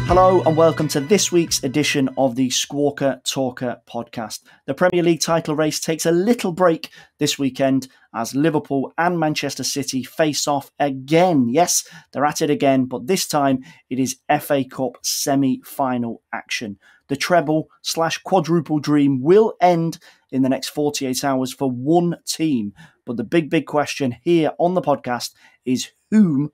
Hello and welcome to this week's edition of the Squawka Talker podcast. The Premier League title race takes a little break this weekend as Liverpool and Manchester City face off again. Yes, they're at it again, but this time it is FA Cup semi-final action. The treble/quadruple dream will end in the next 48 hours for one team. But the big question here on the podcast is whom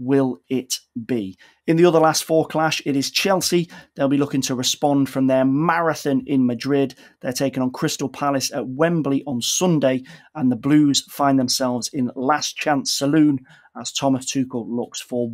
will it be? In the other last four clash, it is Chelsea. They'll be looking to respond from their marathon in Madrid. They're taking on Crystal Palace at Wembley on Sunday, and the Blues find themselves in last chance saloon as Thomas Tuchel looks for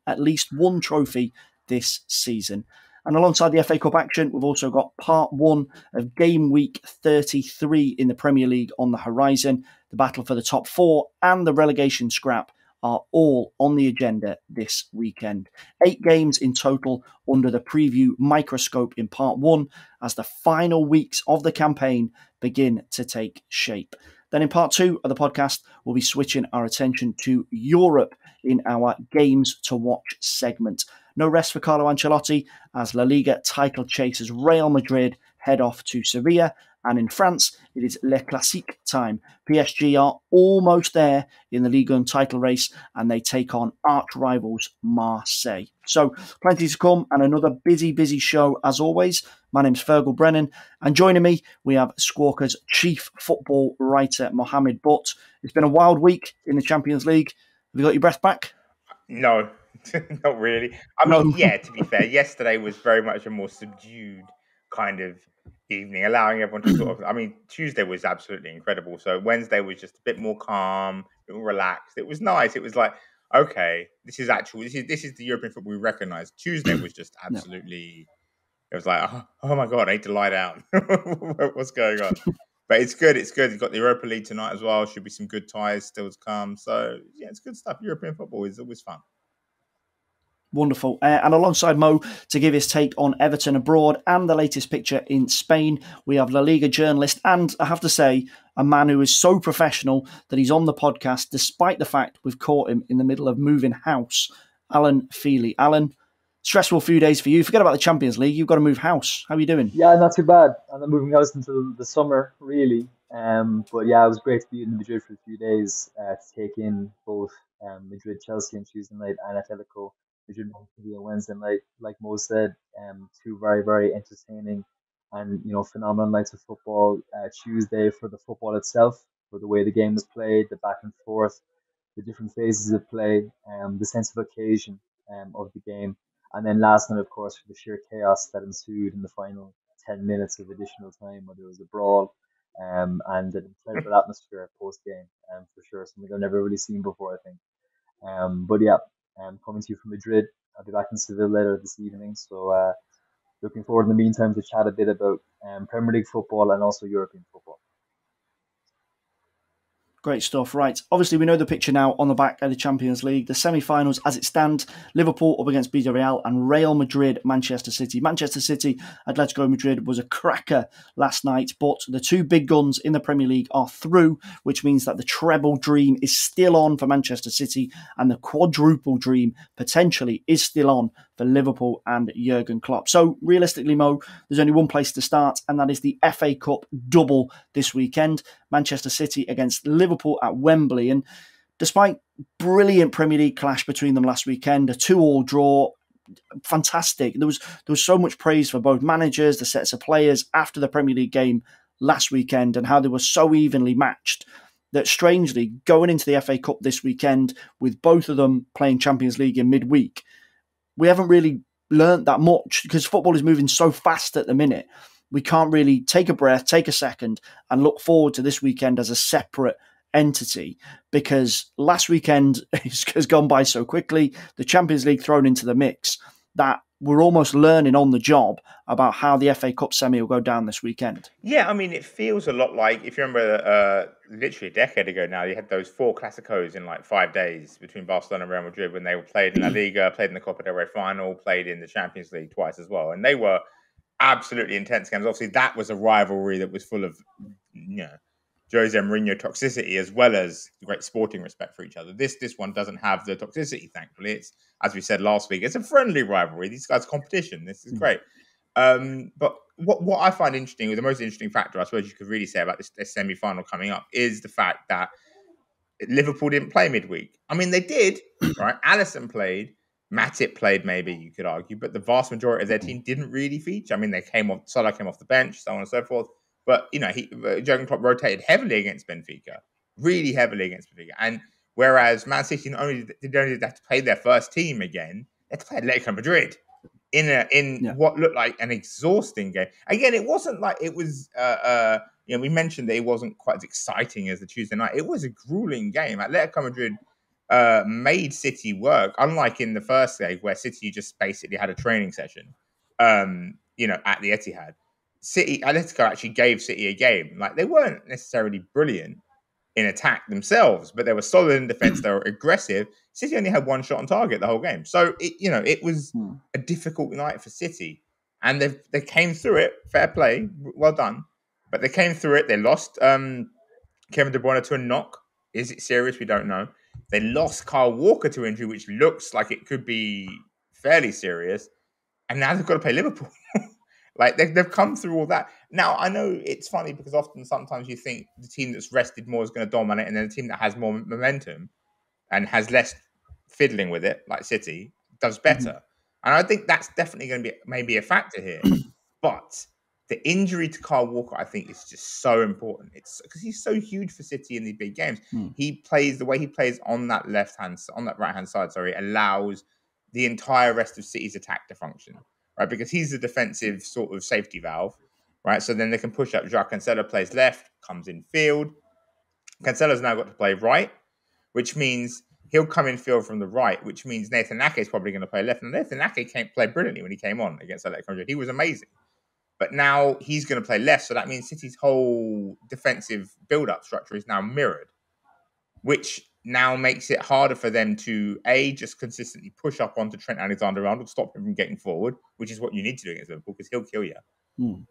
at least one trophy this season. And alongside the FA Cup action, we've also got part one of game week 33 in the Premier League on the horizon. The battle for the top four and the relegation scrap are all on the agenda this weekend. 8 games in total under the preview microscope in part one as the final weeks of the campaign begin to take shape. Then in part two of the podcast, we'll be switching our attention to Europe in our Games to Watch segment. No rest for Carlo Ancelottis as La Liga title chasers Real Madrid head off to Sevilla. And in France, it is Le Classique time. PSG are almost there in the Liga title race and they take on arch rivals Marseille. So plenty to come and another busy show as always. My name's Feargal Brennan and joining me, we have Squawka's chief football writer, Mohammed Butt. It's been a wild week in the Champions League. Have you got your breath back? No, not really. I mean, yeah, to be fair, yesterday was very much a more subdued kind of evening, allowing everyone to sort of, I mean, Tuesday was absolutely incredible. So Wednesday was just a bit more calm, a bit more relaxed. It was nice. It was like, okay, this is the European football we recognise. Tuesday was just absolutely, it was like, oh my God, I need to lie down. What's going on? But it's good. It's good. You've got the Europa League tonight as well. Should be some good ties still to come. So yeah, it's good stuff. European football is always fun. Wonderful. And alongside Mo to give his take on Everton abroad and the latest picture in Spain, we have La Liga journalist and, I have to say, a man who is so professional that he's on the podcast despite the fact we've caught him in the middle of moving house, Alan Feehley. Alan, stressful few days for you. Forget about the Champions League. You've got to move house. How are you doing? Yeah, not too bad. I'm not moving house until the summer, really. But yeah, it was great to be in Madrid for a few days to take in both Madrid, Chelsea on Tuesday night and Atletico Madrid on Wednesday night. Like Mo said, two very entertaining and phenomenal nights of football. Tuesday for the football itself, for the way the game was played, the back and forth, the different phases of play, the sense of occasion of the game. And then last night, of course, for the sheer chaos that ensued in the final 10 minutes of additional time where there was a brawl and an incredible atmosphere post-game, for sure. Something I've never really seen before, I think. But yeah, coming to you from Madrid. I'll be back in Seville later this evening. So looking forward in the meantime to chat a bit about Premier League football and also European football. Great stuff. Right. Obviously, we know the picture now on the back of the Champions League. The semi-finals as it stands, Liverpool up against Villarreal and Real Madrid, Manchester City. Manchester City, Atletico Madrid was a cracker last night, but the two big guns in the Premier League are through, which means that the treble dream is still on for Manchester City and the quadruple dream potentially is still on for Liverpool and Jurgen Klopp. So realistically, Mo, there's only one place to start, and that is the FA Cup double this weekend. Manchester City against Liverpool at Wembley. And despite brilliant Premier League clash between them last weekend, a 2-2 draw, fantastic. There was so much praise for both managers, the sets of players after the Premier League game last weekend and how they were so evenly matched that strangely, going into the FA Cup this weekend with both of them playing Champions League in midweek, we haven't really learnt that much because football is moving so fast at the minute. We can't really take a breath, take a second and look forward to this weekend as a separate entity because last weekend has gone by so quickly, the Champions League thrown into the mix, that we're almost learning on the job about how the FA Cup semi will go down this weekend. Yeah, I mean, it feels a lot like, if you remember, literally a decade ago now, you had those 4 Clásicos in like 5 days between Barcelona and Real Madrid when they were played in La Liga, played in the Copa del Rey final, played in the Champions League twice as well. And they were absolutely intense games. Obviously, that was a rivalry that was full of, Jose Mourinho toxicity as well as great sporting respect for each other. This one doesn't have the toxicity, thankfully. It's, as we said last week, it's a friendly rivalry. These guys' competition. This is great. But what I find interesting, or the most interesting factor, I suppose you could really say about this semi-final coming up, is the fact that Liverpool didn't play midweek. I mean, they did, right? Alisson played, Matip played, maybe you could argue, but the vast majority of their team didn't really feature. I mean, Salah came off the bench, so on and so forth. But, Jurgen Klopp rotated heavily against Benfica, really heavily against Benfica. And whereas Man City not only did they have to play their first team again, they had to play Atletico Madrid in what looked like an exhausting game. Again, it wasn't like it was, we mentioned that it wasn't quite as exciting as the Tuesday night. It was a grueling game. Atletico Madrid made City work, unlike in the first leg where City just basically had a training session, at the Etihad. Atletico actually gave City a game. Like, they weren't necessarily brilliant in attack themselves, but they were solid in defense. They were aggressive. City only had one shot on target the whole game. So, it was a difficult night for City. And they came through it. Fair play. Well done. But they came through it. They lost Kevin De Bruyne to a knock. Is it serious? We don't know. They lost Kyle Walker to injury, which looks like it could be fairly serious. And now they've got to play Liverpool. Like, they've come through all that. Now, I know it's funny because sometimes you think the team that's rested more is going to dominate, and then the team that has more momentum and has less fiddling with it, like City, does better. And I think that's definitely going to be maybe a factor here. But the injury to Kyle Walker, I think, is just so important. It's because he's so huge for City in these big games. He plays the way he plays on that right hand side. Allows the entire rest of City's attack to function, right? Because he's the defensive sort of safety valve, right? So then they can push up. João Cancelo plays left, comes in field. Cancelo's now got to play right, which means he'll come in field from the right, which means Nathan Ake is probably going to play left. And Nathan Ake can't play brilliantly when he came on against Atletico Madrid. He was amazing. But now he's going to play left, so that means City's whole defensive build-up structure is now mirrored, which now makes it harder for them to, just consistently push up onto Trent Alexander-Arnold, stop him from getting forward, which is what you need to do against Liverpool, because he'll kill you.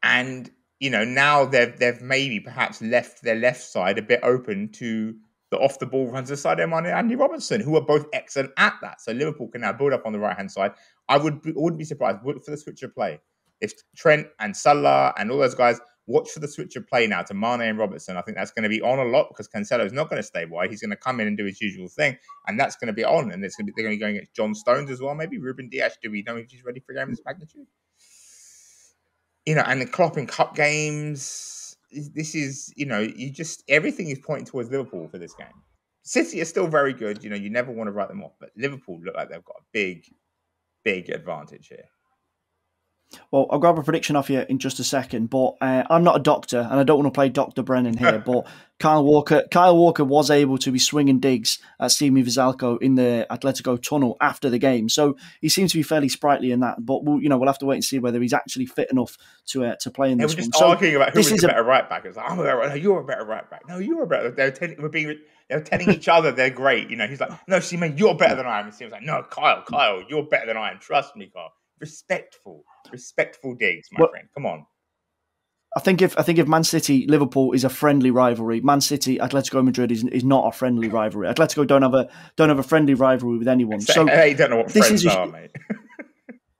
And, now they've maybe perhaps left their left side a bit open to the off-the-ball runs of Sadio Mane and Andy Robertson, who are both excellent at that. So Liverpool can now build up on the right-hand side. I wouldn't be surprised for the switch of play. If Trent and Salah and all those guys watch for the switch of play now to Mane and Robertson, I think that's going to be on a lot because Cancelo is not going to stay wide. He's going to come in and do his usual thing, and that's going to be on. And they're going to be going against John Stones as well, maybe Ruben Dias. Do we know if he's ready for a game of this magnitude? And the Klopp in cup games. This is, everything is pointing towards Liverpool for this game. City are still very good. You never want to write them off, but Liverpool look like they've got a big, big advantage here. Well, I'll grab a prediction off you in just a second, but I'm not a doctor, and I don't want to play Dr. Brennan here, but Kyle Walker was able to be swinging digs at Simi Vizalco in the Atletico tunnel after the game, so he seems to be fairly sprightly in that, but we'll have to wait and see whether he's actually fit enough to play in this one. They were just arguing about who was the better right back. It was like, I'm a better right back. No, you're a better right back. No, you're a better. They were telling each other they're great. He's like, no, Simi, you're better than I am. And Simi's like, no, Kyle, you're better than I am. Trust me, Kyle. Respectful digs, my friend. Come on. I think if Man City Liverpool is a friendly rivalry, Man City Atletico Madrid is not a friendly rivalry. Atletico don't have a friendly rivalry with anyone. So they don't know what friends are, mate.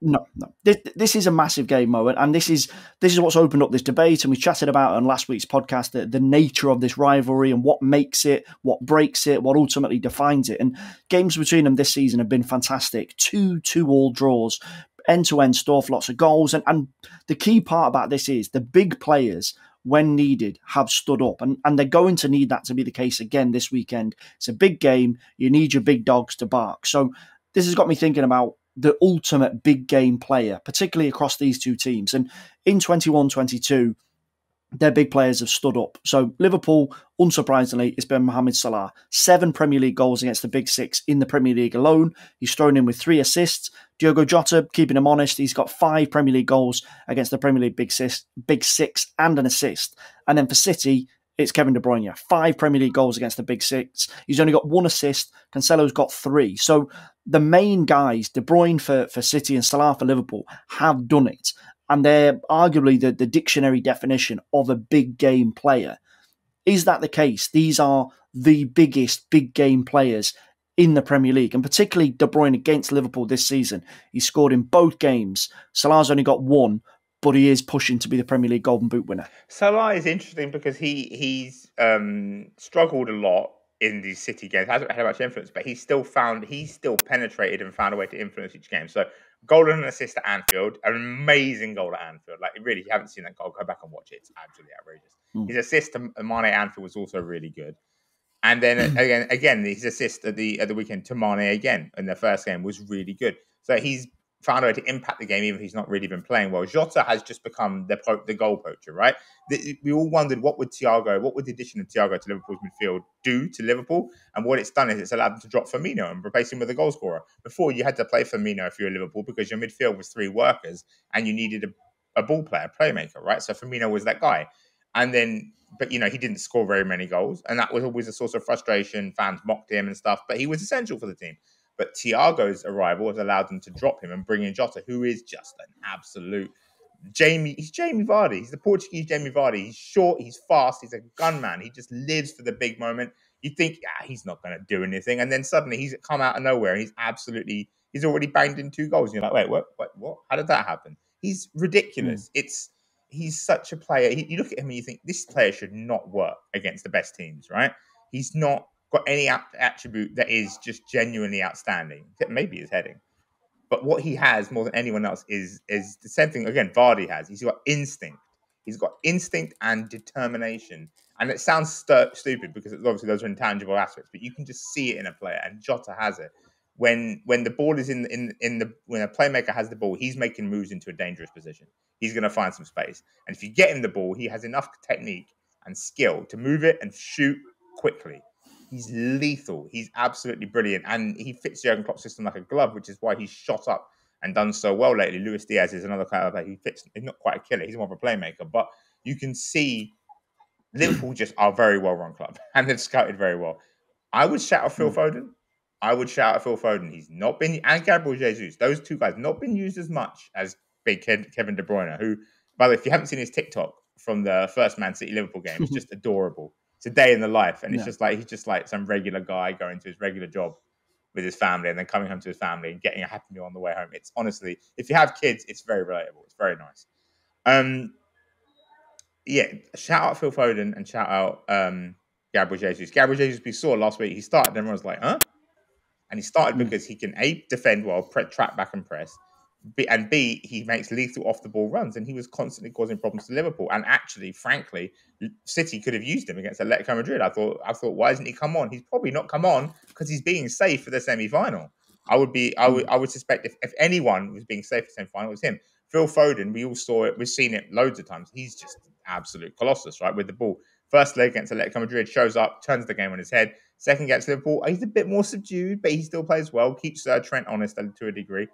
No. This is a massive game, Mo, and this is what's opened up this debate. And we chatted about on last week's podcast the nature of this rivalry and what makes it, what breaks it, what ultimately defines it. And games between them this season have been fantastic. 2-2 draws. End-to-end stuff, lots of goals. And the key part about this is the big players, when needed, have stood up. And they're going to need that to be the case again this weekend. It's a big game. You need your big dogs to bark. So this has got me thinking about the ultimate big game player, particularly across these two teams. And in 21-22, their big players have stood up. So Liverpool, unsurprisingly, it's been Mohamed Salah. 7 Premier League goals against the Big Six in the Premier League alone. He's thrown in with 3 assists. Diogo Jota, keeping him honest, he's got 5 Premier League goals against the Premier League Big Six and an assist. And then for City, it's Kevin De Bruyne. 5 Premier League goals against the Big Six. He's only got 1 assist. Cancelo's got 3. So the main guys, De Bruyne for City and Salah for Liverpool, have done it. And they're arguably the dictionary definition of a big game player. Is that the case? These are the biggest big game players in the Premier League, and particularly De Bruyne against Liverpool this season. He scored in both games. Salah's only got one, but he is pushing to be the Premier League Golden Boot winner. Salah is interesting because he's struggled a lot in these City games. Hasn't had much influence, but he's still penetrated and found a way to influence each game. So goal and an assist at Anfield, an amazing goal at Anfield. Like really, if you haven't seen that goal, go back and watch it. It's absolutely outrageous. His assist to Mane at Anfield was also really good. And then again, his assist at the weekend to Mane again in the first game was really good. So he's found a way to impact the game, even if he's not really been playing well. Jota has just become the goal poacher, right? We all wondered what would the addition of Thiago to Liverpool's midfield do to Liverpool? And what it's done is it's allowed them to drop Firmino and replace him with a goal scorer. Before, you had to play Firmino if you were Liverpool because your midfield was three workers and you needed a ball player, a playmaker, right? So Firmino was that guy. But he didn't score very many goals, and that was always a source of frustration. Fans mocked him and stuff, but he was essential for the team. But Thiago's arrival has allowed them to drop him and bring in Jota, who is just an absolute He's Jamie Vardy. He's the Portuguese Jamie Vardy. He's short, he's fast, he's a gunman. He just lives for the big moment. You think, he's not going to do anything, and then suddenly he's come out of nowhere and he's already banged in 2 goals. And you're like, wait, what? How did that happen? He's ridiculous. He's such a player. You look at him and you think, this player should not work against the best teams, right? He's not got any attribute that is just genuinely outstanding, except maybe his heading. But what he has more than anyone else is the same thing, again, Vardy has. He's got instinct. He's got instinct and determination. And it sounds stupid because obviously those are intangible aspects, but you can just see it in a player, and Jota has it. When the ball is when a playmaker has the ball, he's making moves into a dangerous position. He's going to find some space. And if you get him the ball, he has enough technique and skill to move it and shoot quickly. He's lethal. He's absolutely brilliant. And he fits Jurgen Klopp's system like a glove, which is why he's shot up and done so well lately. Luis Diaz is another kind of player. He's not quite a killer. He's more of a playmaker. But you can see Liverpool just are a very well-run club. And they've scouted very well. I would shout out Phil Foden. He's not been, and Gabriel Jesus, those 2 guys, not been used as much as big Kevin De Bruyne, who, by the way, if you haven't seen his TikTok from the first Man City Liverpool game, it's just adorable. It's a day in the life, and it's just like he's just like some regular guy going to his regular job with his family and then coming home to his family and getting a Happy Meal on the way home. It's honestly, if you have kids, it's very relatable. It's very nice. Shout out Phil Foden and shout out Gabriel Jesus. Gabriel Jesus, we saw last week, he started and everyone was like, huh? And he started because he can A, defend well, track back and press, and B, he makes lethal off-the-ball runs, and he was constantly causing problems to Liverpool. And actually, frankly, City could have used him against Atletico Madrid. I thought, why hasn't he come on? He's probably not come on because he's being safe for the semi-final. I would suspect if anyone was being safe for the semi-final, it was him. Phil Foden, we all saw it. We've seen it loads of times. He's just an absolute colossus, right, with the ball. First leg against Atletico Madrid, shows up, turns the game on his head. Second against Liverpool, he's a bit more subdued, but he still plays well, keeps Trent honest to a degree.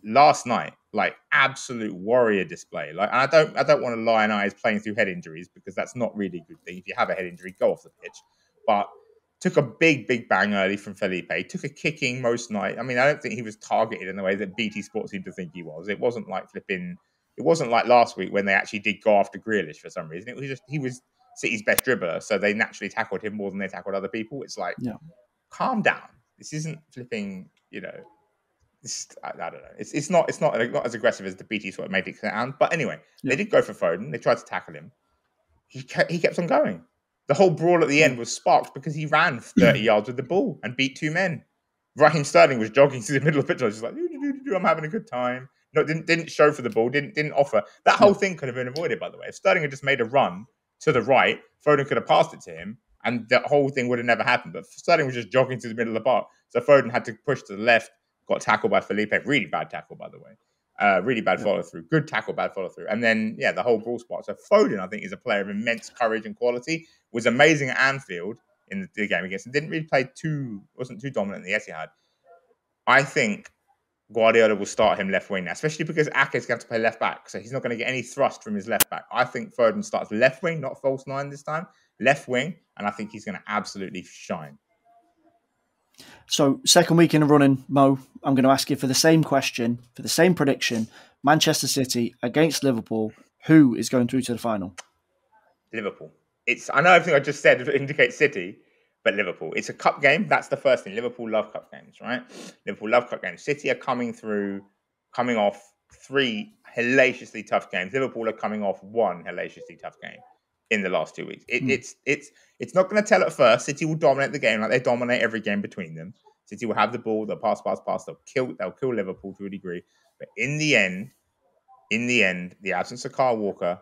Last night, like absolute warrior display. Like, and I don't want to lionize playing through head injuries because that's not really a good thing. If you have a head injury, go off the pitch. But took a big bang early from Felipe. Took a kicking most night. I mean, I don't think he was targeted in the way that BT Sport seemed to think he was. It wasn't like last week when they actually did go after Grealish for some reason. It was just he was City's best dribbler, so they naturally tackled him more than they tackled other people. It's like, calm down. This isn't flipping, I don't know. It's not as aggressive as the BT sort of made it sound. But anyway, they did go for Foden. They tried to tackle him. He kept on going. The whole brawl at the end was sparked because he ran 30 yards with the ball and beat 2 men. Raheem Sterling was jogging through the middle of the pitch. I was just like, I'm having a good time. No, didn't show for the ball. Didn't offer. That whole thing could have been avoided, by the way. If Sterling had just made a run to the right, Foden could have passed it to him, and the whole thing would have never happened. But Sterling was just jogging through the middle of the park, so Foden had to push to the left. Got tackled by Felipe. Really bad tackle, by the way. Really bad follow through. Good tackle, bad follow through. And then, the whole brawl spot. So Foden, I think, is a player of immense courage and quality. Was amazing at Anfield in the game against him. Didn't really wasn't too dominant in the Etihad. I think Guardiola will start him left wing now, especially because Ake's going to play left back. So he's not going to get any thrust from his left back. I think Foden starts left wing, not false 9 this time. Left wing. And I think he's going to absolutely shine. So, second week in a running, Mo, I'm going to ask you for the same question, for the same prediction. Manchester City against Liverpool. Who is going through to the final? Liverpool. I know everything I just said indicates City, but Liverpool. It's a cup game. That's the first thing. Liverpool love cup games, right? Liverpool love cup games. City are coming off 3 hellaciously tough games. Liverpool are coming off 1 hellaciously tough game in the last 2 weeks. It's not going to tell at first. City will dominate the game like they dominate every game between them. City will have the ball. They'll pass. They'll kill Liverpool to a degree. But in the end, the absence of Kyle Walker,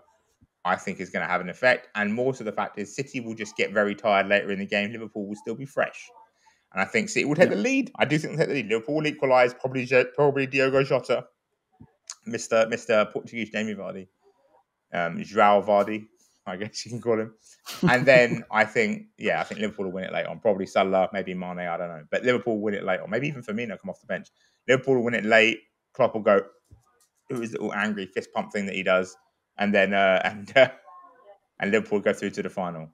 I think, is going to have an effect. And more to the fact is City will just get very tired later in the game. Liverpool will still be fresh. And I think City will take the lead. I do think they'll take the lead. Liverpool will equalise, probably Diogo Jota, Mr. Portuguese Jamie Vardy, João Vardy, I guess you can call him. And then I think Liverpool will win it late on. Probably Salah, maybe Mane, I don't know. But Liverpool will win it late on. Maybe even Firmino come off the bench. Liverpool will win it late. Klopp will go, do his little angry fist pump thing that he does. And then and Liverpool go through to the final.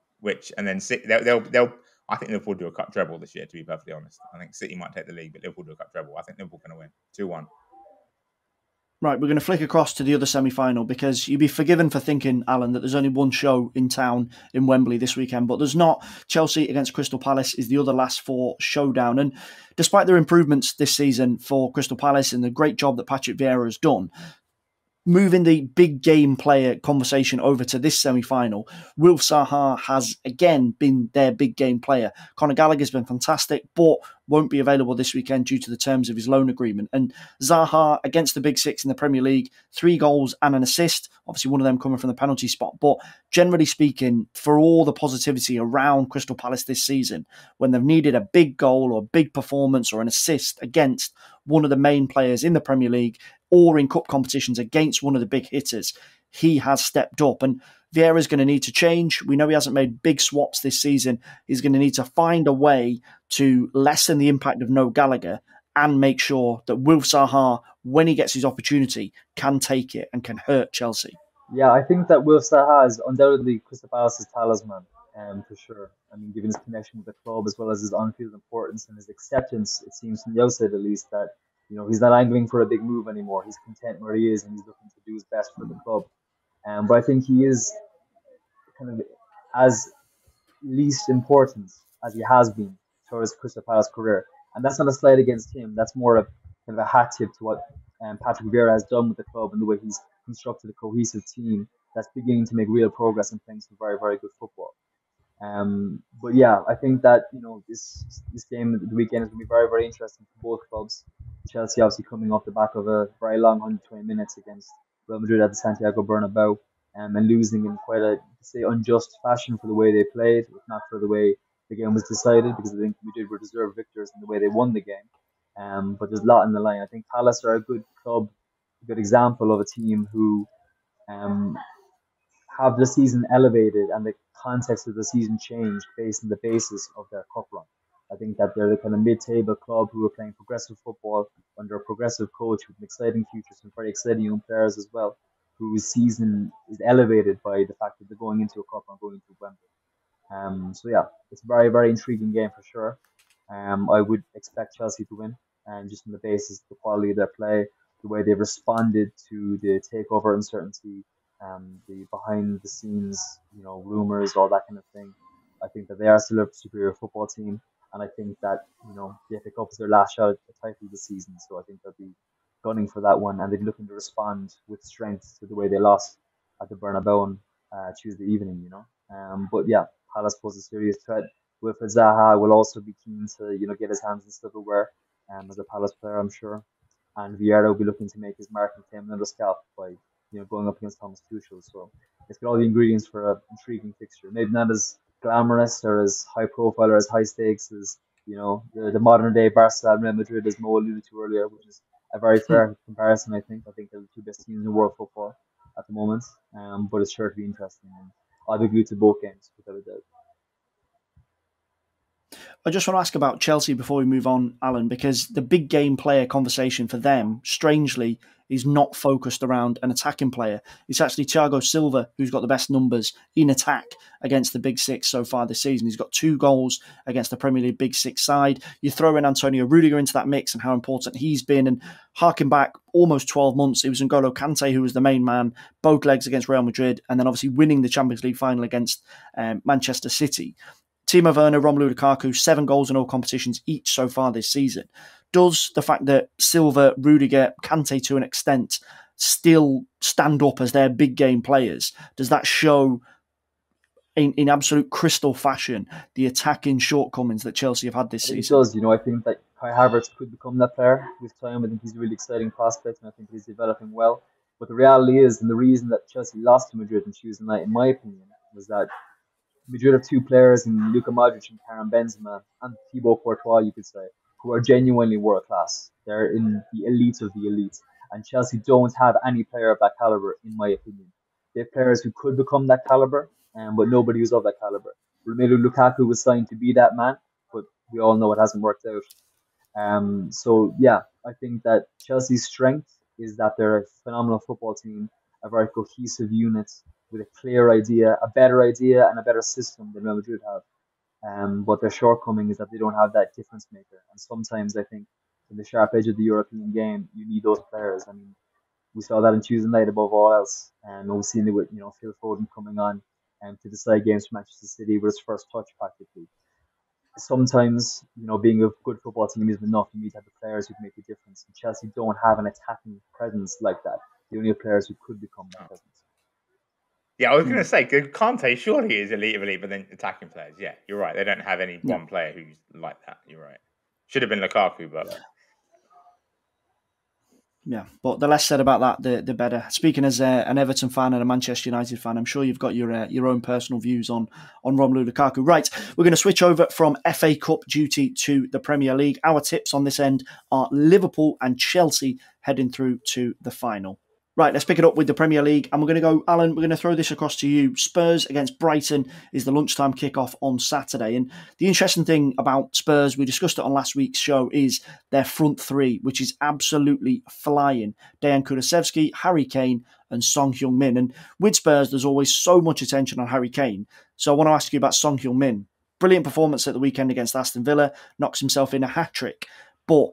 And then they'll I think Liverpool do a cup treble this year, to be perfectly honest. I think City might take the league, but Liverpool do a cup treble. I think Liverpool going to win 2-1. Right, we're going to flick across to the other semi-final because you'd be forgiven for thinking, Alan, that there's only one show in town in Wembley this weekend, but there's not. Chelsea against Crystal Palace is the other last 4 showdown. And despite their improvements this season for Crystal Palace and the great job that Patrick Vieira has done, moving the big game player conversation over to this semi-final, Wilf Zaha has again been their big game player. Conor Gallagher's been fantastic, but won't be available this weekend due to the terms of his loan agreement. And Zaha, against the Big Six in the Premier League, 3 goals and an assist, obviously one of them coming from the penalty spot. But generally speaking, for all the positivity around Crystal Palace this season, when they've needed a big goal or a big performance or an assist against one of the main players in the Premier League or in cup competitions against one of the big hitters, he has stepped up. And Vieira's going to need to change. We know he hasn't made big swaps this season. He's going to need to find a way to lessen the impact of no Gallagher and make sure that Wilf Zaha, when he gets his opportunity, can take it and can hurt Chelsea. Yeah, I think that Wilf Zaha is undoubtedly Crystal Palace's talisman, for sure. I mean, given his connection with the club as well as his on-field importance and his acceptance, it seems from the outside at least, that he's not angling for a big move anymore. He's content where he is and he's looking to do his best for the club. But I think he is kind of as least important as he has been throughout his Crystal Palace career. And that's not a slight against him. That's more of kind of a hat tip to what Patrick Vieira has done with the club and the way he's constructed a cohesive team that's beginning to make real progress and playing some very, very good football. But yeah, I think that this game the weekend is going to be very, very interesting for both clubs. Chelsea obviously coming off the back of a very long 120 minutes against Real Madrid at the Santiago Bernabeu, and losing in quite a unjust fashion for the way they played, if not for the way the game was decided, because I think Madrid were deserved victors in the way they won the game. But there's a lot in the line. I think Palace are a good club, a good example of a team who have the season elevated and the context of the season changed based on the basis of their cup run. I think that they're the kind of mid-table club who are playing progressive football under a progressive coach with an exciting future, some very exciting young players as well, whose season is elevated by the fact that they're going into a cup and going into Wembley. So yeah, it's a very, very intriguing game for sure. I would expect Chelsea to win, and just on the basis of the quality of their play, the way they've responded to the takeover uncertainty, the behind the scenes, rumors, all that kind of thing. I think that they are still a superior football team, and I think that the FA Cup is their last shot at the title this season. So I think they'll be gunning for that one, and they're looking to respond with strength to the way they lost at the Bernabeu on Tuesday evening. But yeah, Palace pose a serious threat. Wilfred Zaha will also be keen to get his hands in silverware as a Palace player, I'm sure. And Vieira will be looking to make his mark and claim another scalp by going up against Thomas Tuchel. So it's got all the ingredients for an intriguing fixture. Maybe not as glamorous or as high profile or as high stakes as the modern day Barca and Real Madrid, as Mo alluded to earlier, which is a very fair comparison. I think they're the 2 best teams in world football at the moment. But it's sure to be interesting, and I'll be glued to both games without a doubt. I just want to ask about Chelsea before we move on, Alan, because the big game player conversation for them, strangely, is not focused around an attacking player. It's actually Thiago Silva who's got the best numbers in attack against the Big Six so far this season. He's got 2 goals against the Premier League Big Six side. You throw in Antonio Rudiger into that mix and how important he's been, and harking back almost 12 months, it was N'Golo Kante who was the main man, both legs against Real Madrid, and then obviously winning the Champions League final against Manchester City. Timo Werner, Romelu Lukaku, 7 goals in all competitions each so far this season. Does the fact that Silva, Rudiger, Kante to an extent still stand up as their big game players, does that show in absolute crystal fashion the attacking shortcomings that Chelsea have had this season? It does. I think that Kai Havertz could become that player with time. I think he's a really exciting prospect, and I think he's developing well. But the reality is, and the reason that Chelsea lost to Madrid on Tuesday night, in my opinion, was that Madrid have 2 players in Luka Modric and Karim Benzema and Thibaut Courtois, you could say, who are genuinely world class. They're in the elite of the elite. And Chelsea don't have any player of that caliber, in my opinion. They have players who could become that caliber, but nobody who's of that caliber. Romelu Lukaku was signed to be that man, but we all know it hasn't worked out. So yeah, I think that Chelsea's strength is that they're a phenomenal football team, a very cohesive unit with a clear idea, a better idea, and a better system than Real Madrid have. But their shortcoming is that they don't have that difference maker. And sometimes I think in the sharp edge of the European game, you need those players. I mean, we saw that on Tuesday night above all else, and we've seen it with Phil Foden coming on to decide games for Manchester City with his first touch practically. Sometimes, being a good football team isn't enough. You need to have the players who can make a difference. And Chelsea don't have an attacking presence like that. They only have players who could become that presence. Yeah, I was going to say, Kante surely is elite of elite, but then attacking players. Yeah, you're right. They don't have any one player who's like that. You're right. Should have been Lukaku, but... Yeah, but the less said about that, the better. Speaking as an Everton fan and a Manchester United fan, I'm sure you've got your own personal views on Romelu Lukaku. Right, we're going to switch over from FA Cup duty to the Premier League. Our tips on this end are Liverpool and Chelsea heading through to the final. Right, let's pick it up with the Premier League. And we're going to go, Alan, we're going to throw this across to you. Spurs against Brighton is the lunchtime kickoff on Saturday. And the interesting thing about Spurs, we discussed it on last week's show, is their front 3, which is absolutely flying. Dejan Kulusevski, Harry Kane and Son Heung-min. And with Spurs, there's always so much attention on Harry Kane. So I want to ask you about Son Heung-min. Brilliant performance at the weekend against Aston Villa, knocks himself in a hat-trick. But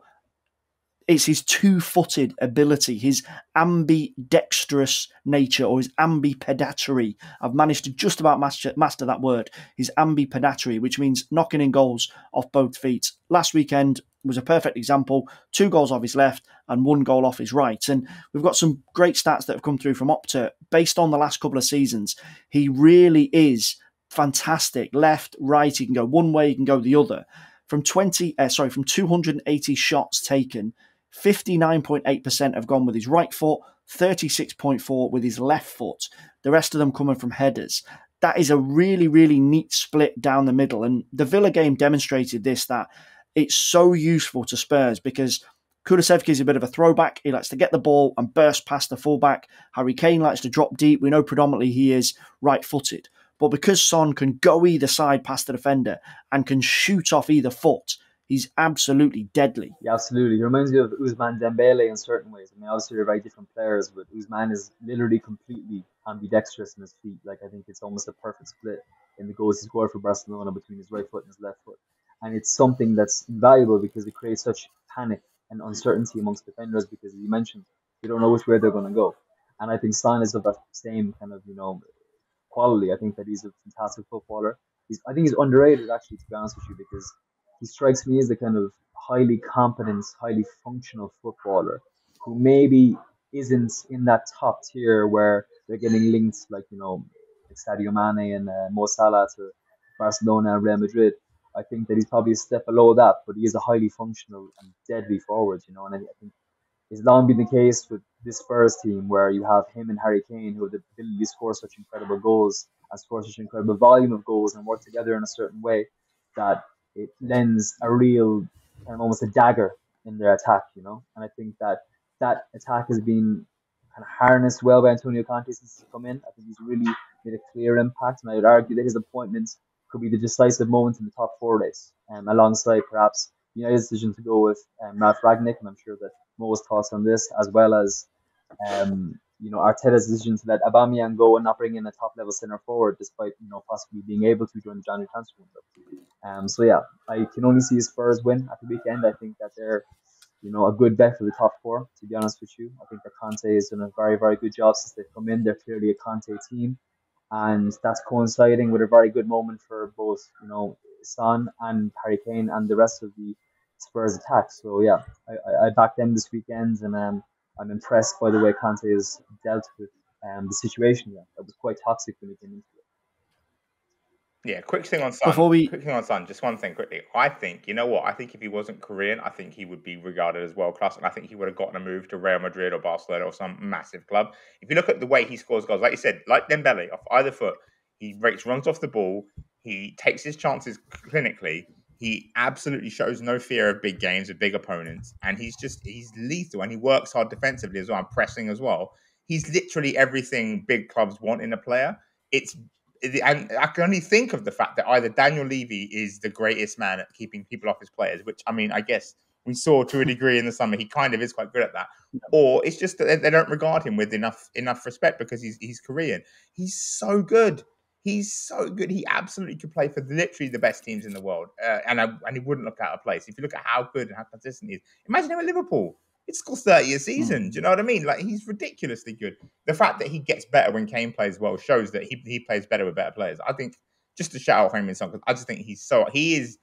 it's his 2-footed ability, his ambidextrous nature, or his ambipedatory. I've managed to just about master that word. His ambipedatory, which means knocking in goals off both feet. Last weekend was a perfect example. 2 goals off his left and 1 goal off his right. And we've got some great stats that have come through from Opta. Based on the last couple of seasons, he really is fantastic. Left, right, he can go one way, he can go the other. From 280 shots taken, 59.8% have gone with his right foot, 36.4% with his left foot. The rest of them coming from headers. That is a really, really neat split down the middle. And the Villa game demonstrated this, that it's so useful to Spurs because Kulusevski is a bit of a throwback. He likes to get the ball and burst past the fullback. Harry Kane likes to drop deep. We know predominantly he is right-footed. But because Son can go either side past the defender and can shoot off either foot, he's absolutely deadly. Yeah, absolutely. He reminds me of Ousmane Dembele in certain ways. I mean, obviously they're very different players, but Ousmane is literally completely ambidextrous in his feet. Like, I think it's almost a perfect split in the goals he scored for Barcelona between his right foot and his left foot. And it's something that's invaluable because it creates such panic and uncertainty amongst defenders because, as you mentioned, they don't know which way they're going to go. And I think Son is of that same kind of, quality. I think that he's a fantastic footballer. I think he's underrated, actually, to be honest with you, because he strikes me as a kind of highly competent, highly functional footballer who maybe isn't in that top tier where they're getting linked like Sadio Mane and Mo Salah to Barcelona and Real Madrid. I think that he's probably a step below that, but he is a highly functional and deadly forward, and I think it's long been the case with this Spurs team where you have him and Harry Kane who have the ability to score such incredible goals and score such incredible volume of goals and work together in a certain way that it lends a real kind of almost a dagger in their attack, And I think that attack has been kind of harnessed well by Antonio Conte since he's come in. I think he's really made a clear impact, and I would argue that his appointment could be the decisive moment in the top four race, alongside perhaps United's decision to go with Ralph Ragnick, and I'm sure that Mo's thoughts on this, as well as Arteta's decision to let Aubameyang go and not bring in a top level centre forward, despite possibly being able to during the January transfer window. So yeah, I can only see Spurs win at the weekend. I think that they're a good bet for the top four. To be honest with you, I think that Conte has done a very, very good job since they've come in. They're clearly a Conte team, and that's coinciding with a very good moment for both Son and Harry Kane and the rest of the Spurs attack. So yeah, I back them this weekend, and I'm impressed by the way Conte has dealt with the situation. Yeah, it was quite toxic when he came into it. Yeah, quick thing on Son. Just one thing quickly. I think, I think if he wasn't Korean, I think he would be regarded as world class, and I think he would have gotten a move to Real Madrid or Barcelona or some massive club. If you look at the way he scores goals, like you said, like Dembele, off either foot, he runs off the ball, he takes his chances clinically, he absolutely shows no fear of big games with big opponents, and he's lethal, and he works hard defensively as well, and pressing as well. He's literally everything big clubs want in a player. And I can only think of the fact that either Daniel Levy is the greatest man at keeping people off his players, which, I guess we saw to a degree in the summer. He kind of is quite good at that. Or it's just that they don't regard him with enough respect because he's Korean. He's so good. He's so good. He absolutely could play for literally the best teams in the world. And he wouldn't look out of place. If you look at how good and how consistent he is. Imagine him at Liverpool. It scores 30 a season. Do you know what I mean? Like, he's ridiculously good. The fact that he gets better when Kane plays well shows that he plays better with better players. I think, just to shout out Heung-min Son, because I just think he is,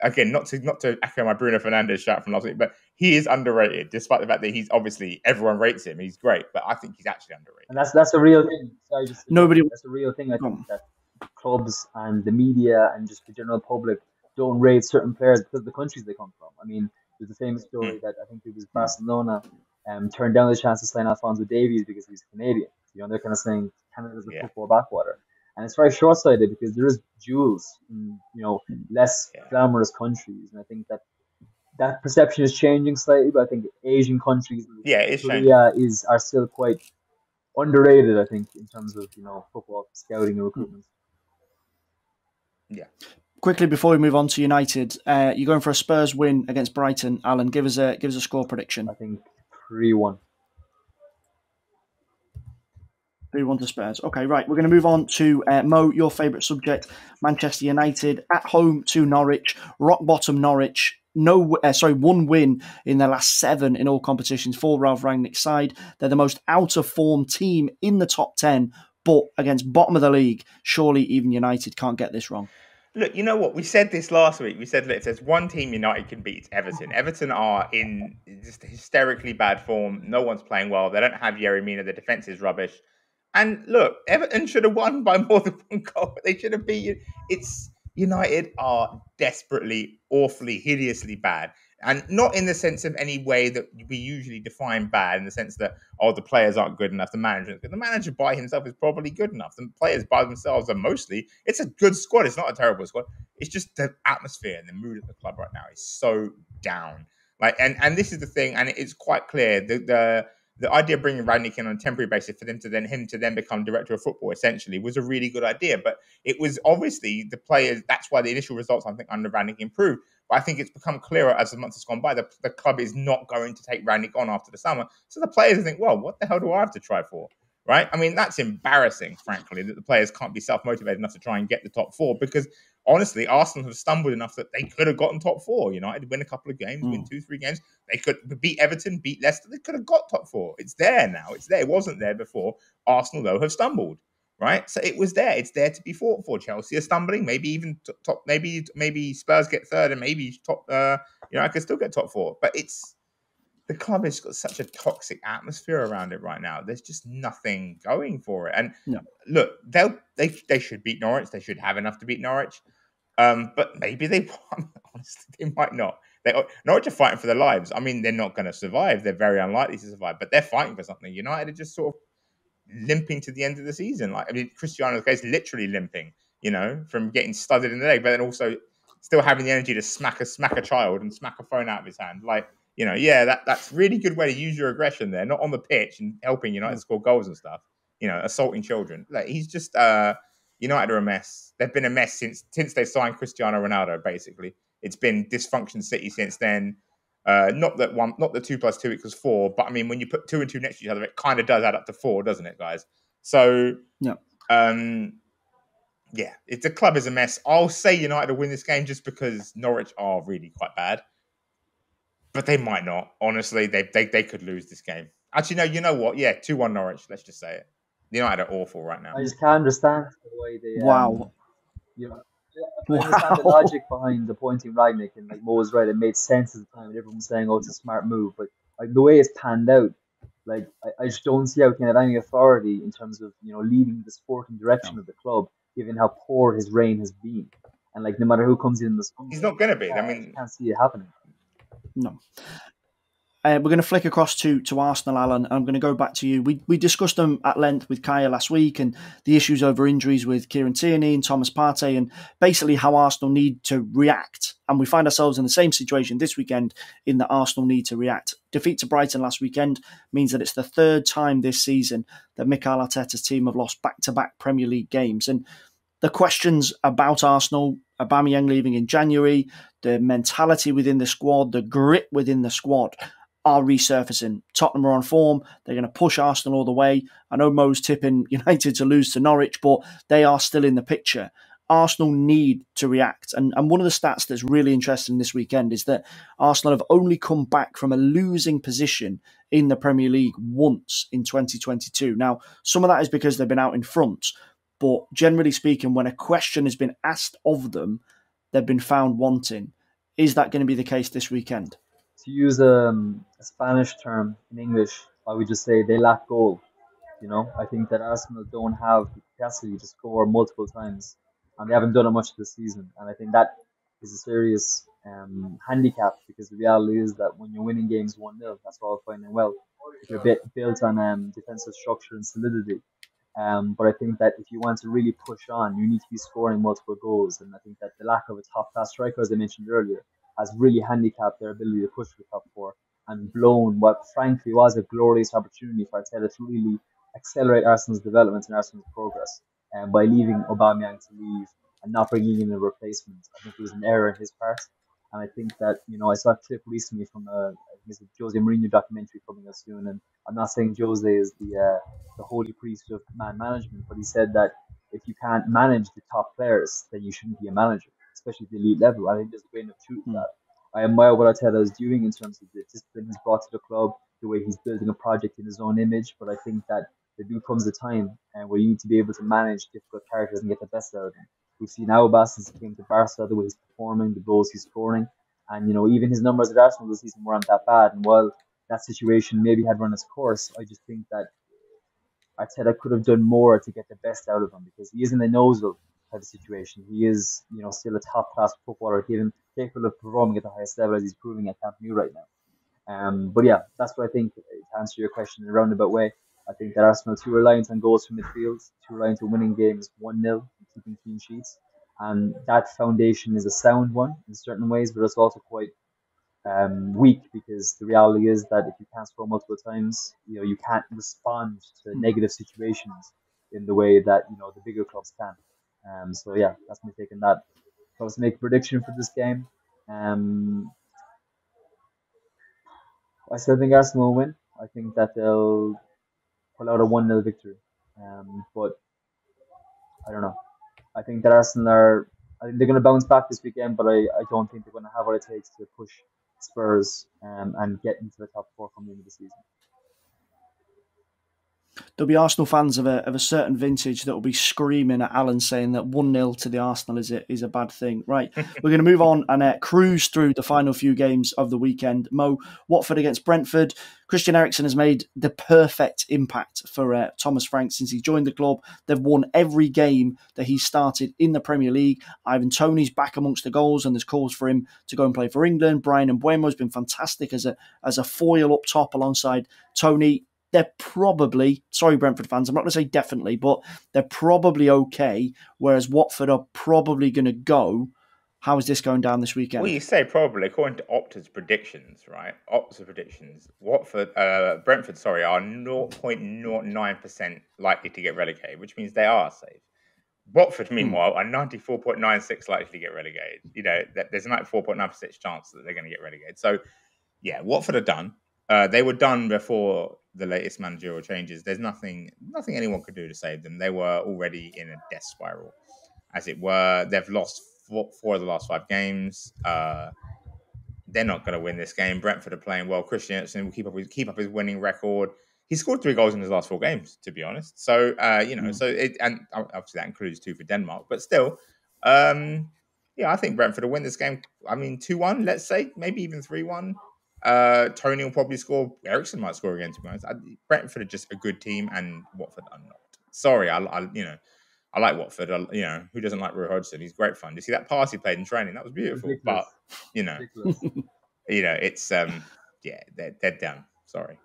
again, not to echo my Bruno Fernandes shout from last week, but he is underrated, despite the fact that he's obviously, everyone rates him. He's great, but I think he's actually underrated. And that's a real thing. Sorry, that's a real thing. I think that clubs and the media and just the general public don't rate certain players because of the countries they come from. I mean, there's a famous story that I think it was Barcelona turned down the chance to sign Alphonso Davies because he's Canadian. They're kind of saying Canada's a football backwater. And it's very short-sighted because there is jewels in, less glamorous countries. And I think that perception is changing slightly, but I think Asian countries, Korea are still quite underrated, I think, in terms of, football scouting and recruitment. Yeah. Quickly before we move on to United, you're going for a Spurs win against Brighton. Alan, give us a score prediction. I think 3-1. 3-1 to Spurs. Okay, right. We're going to move on to Mo, your favourite subject, Manchester United at home to Norwich. Rock bottom Norwich. One win in their last 7 in all competitions for Ralph Rangnick's side. They're the most out of form team in the top 10, but against bottom of the league, surely even United can't get this wrong. Look, you know what? We said this last week. We said, look, if there's one team United can beat, it's Everton. Everton are in just hysterically bad form. No one's playing well. They don't have Yerry Mina. The defence is rubbish. And look, Everton should have won by more than one goal. They should have beaten. United are desperately, awfully, hideously bad. And not in the sense of any way that we usually define bad, in the sense that, the players aren't good enough, the manager by himself is probably good enough. The players by themselves are it's a good squad. It's not a terrible squad. It's just the atmosphere and the mood of the club right now is so down. And this is the thing, and it's quite clear, the idea of bringing Rangnick in on a temporary basis for him to then become director of football essentially was a really good idea. But it was obviously the players. That's why the initial results, I think, under Rangnick improved. But I think it's become clearer as the months have gone by. The club is not going to take Rangnick on after the summer. So the players think, well, what the hell do I have to try for? Right? I mean, that's embarrassing, frankly, that the players can't be self-motivated enough to try and get the top 4 because, honestly, Arsenal have stumbled enough that they could have gotten top 4. United win a couple of games, win 2-3 games. They could beat Everton, beat Leicester. They could have got top 4. It's there now. It's there. It wasn't there before. Arsenal, though, have stumbled. Right? So it was there. It's there to be fought for. Chelsea are stumbling. Maybe even top. Maybe Spurs get third, and maybe top. I could still get top 4. But the club has got such a toxic atmosphere around it right now. There's just nothing going for it. And look, they should beat Norwich. They should have enough to beat Norwich. But maybe they honestly, they might not. Norwich are fighting for their lives. I mean, they're not going to survive. They're very unlikely to survive, but they're fighting for something. United are just sort of limping to the end of the season. Cristiano's case, literally limping, from getting studded in the leg, but then also still having the energy to smack a child and smack a phone out of his hand. That's really good way to use your aggression there, not on the pitch and helping United score goals and stuff. Assaulting children. He's just United are a mess. They've been a mess since they signed Cristiano Ronaldo. Basically, it's been dysfunction City since then. Not the 2+2 = 4, but I mean, when you put 2 and 2 next to each other, it kind of does add up to 4, doesn't it, guys? So, Yeah. Yeah, if the club is a mess, I'll say United will win this game just because Norwich are really quite bad. But they might not. Honestly, they could lose this game. Actually, no, you know what? Yeah, 2-1 Norwich. Let's just say it. United are awful right now. I just can't understand the way they, Wow. you know, I understand the logic behind the pointing Ragnick, and like Mo was right, it made sense at the time, and everyone was saying, "Oh, it's a smart move," but like the way it's panned out, like I just don't see how he can have any authority in terms of leading the sporting direction of the club, given how poor his reign has been, and like no matter who comes in the summer, He's not going to be. I mean, can't see it happening. No. We're going to flick across to Arsenal, Alan. I'm going to go back to you. We discussed them at length with Kaya last week and the issues over injuries with Kieran Tierney and Thomas Partey and basically how Arsenal need to react. And we find ourselves in the same situation this weekend in that Arsenal need to react. Defeat to Brighton last weekend means that it's the third time this season that Mikel Arteta's team have lost back-to-back Premier League games. And the questions about Arsenal, Aubameyang leaving in January, the mentality within the squad, the grit within the squad are resurfacing. Tottenham are on form. They're going to push Arsenal all the way. I know Mo's tipping United to lose to Norwich, but they are still in the picture. Arsenal need to react. And one of the stats that's really interesting this weekend is that Arsenal have only come back from a losing position in the Premier League once in 2022. Now, some of that is because they've been out in front, but generally speaking, when a question has been asked of them, they've been found wanting. Is that going to be the case this weekend? To use a Spanish term in English, I would just say they lack goal. I think that Arsenal don't have the capacity to score multiple times, and they haven't done it much this season. And I think that is a serious handicap, because the reality is that when you're winning games 1-0, that's all fine and well. If you're built on defensive structure and solidity. But I think that if you want to really push on, you need to be scoring multiple goals. And I think that the lack of a top class striker, as I mentioned earlier, has really handicapped their ability to push for the top four and blown what frankly was a glorious opportunity for Arteta to really accelerate Arsenal's development and Arsenal's progress. And by leaving Aubameyang to leave and not bringing in a replacement, I think it was an error on his part. And I think that, I saw a clip recently from a Jose Mourinho documentary coming up soon. And I'm not saying Jose is the holy priest of man management, but he said that if you can't manage the top players, then you shouldn't be a manager, especially at the elite level. I think there's a grain of truth to that. I admire what Arteta is doing in terms of the discipline he's brought to the club, the way he's building a project in his own image, but I think that there comes a time where you need to be able to manage difficult characters and get the best out of them. We've seen Aubameyang since he came to Barca, the way he's performing, the goals he's scoring, and even his numbers at Arsenal this season weren't that bad. And while that situation maybe had run its course, I just think that Arteta could have done more to get the best out of him, because he isn't a noseball type of situation. He is, still a top class footballer, capable of performing at the highest level as he's proving at Camp Nou right now. But yeah, that's what I think. To answer your question in a roundabout way, I think that Arsenal are too reliant on goals from midfield, too reliant on winning games 1-0 and keeping clean sheets. And that foundation is a sound one in certain ways, but it's also quite weak, because the reality is that if you can't score multiple times, you can't respond to negative situations in the way that the bigger clubs can. So yeah, that's me taking that. If I was to make a prediction for this game, I still think Arsenal will win. I think that they'll pull out a 1-0 victory. But I don't know. I think that I think they're going to bounce back this weekend, but I don't think they're going to have what it takes to push Spurs and get into the top four from the end of the season. There'll be Arsenal fans of a certain vintage that will be screaming at Alan saying that 1-0 to the Arsenal is a bad thing. Right, we're going to move on and cruise through the final few games of the weekend. Mo, Watford against Brentford. Christian Eriksen has made the perfect impact for Thomas Frank since he joined the club. They've won every game that he started in the Premier League. Ivan Toney's back amongst the goals, and there's calls for him to go and play for England. Brian Mbeumo has been fantastic as a foil up top alongside Toney. They're probably, sorry Brentford fans, I'm not going to say definitely, but they're probably okay, whereas Watford are probably going to go. How is this going down this weekend? Well, you say probably, according to Opta's predictions, right? Opta's predictions, Brentford, are 0.09% likely to get relegated, which means they are safe. Watford, meanwhile, are 94.96 likely to get relegated. There's a 94.9% chance that they're going to get relegated. So, yeah, Watford are done. They were done before the latest managerial changes. There's nothing anyone could do to save them. They were already in a death spiral, as it were. They've lost four of the last 5 games. They're not going to win this game. Brentford are playing well. Christian Eriksen will keep up his winning record. He scored 3 goals in his last 4 games, to be honest. So and obviously that includes 2 for Denmark, but still, I think Brentford will win this game. I mean, 2-1, let's say, maybe even 3-1. Tony will probably score. Eriksen might score again, to be honest. Brentford are just a good team, and Watford are not. Sorry, I like Watford. Who doesn't like Roy Hodgson? He's great fun. You see that pass he played in training? That was beautiful. Ridiculous. But Ridiculous. it's they're down. Sorry.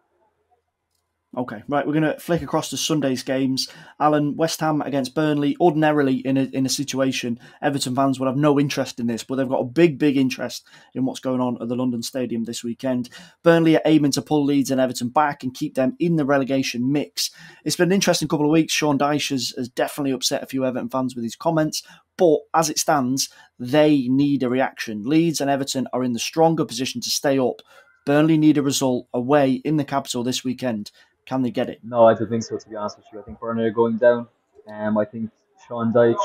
Okay, right, we're going to flick across to Sunday's games. Alan, West Ham against Burnley. Ordinarily, in a situation, Everton fans would have no interest in this, but they've got a big interest in what's going on at the London Stadium this weekend. Burnley are aiming to pull Leeds and Everton back and keep them in the relegation mix. It's been an interesting couple of weeks. Sean Dyche has definitely upset a few Everton fans with his comments, but as it stands, they need a reaction. Leeds and Everton are in the stronger position to stay up. Burnley need a result away in the capital this weekend. Can they get it? No, I don't think so, to be honest with you. I think Burnley are going down. I think Sean Dyche,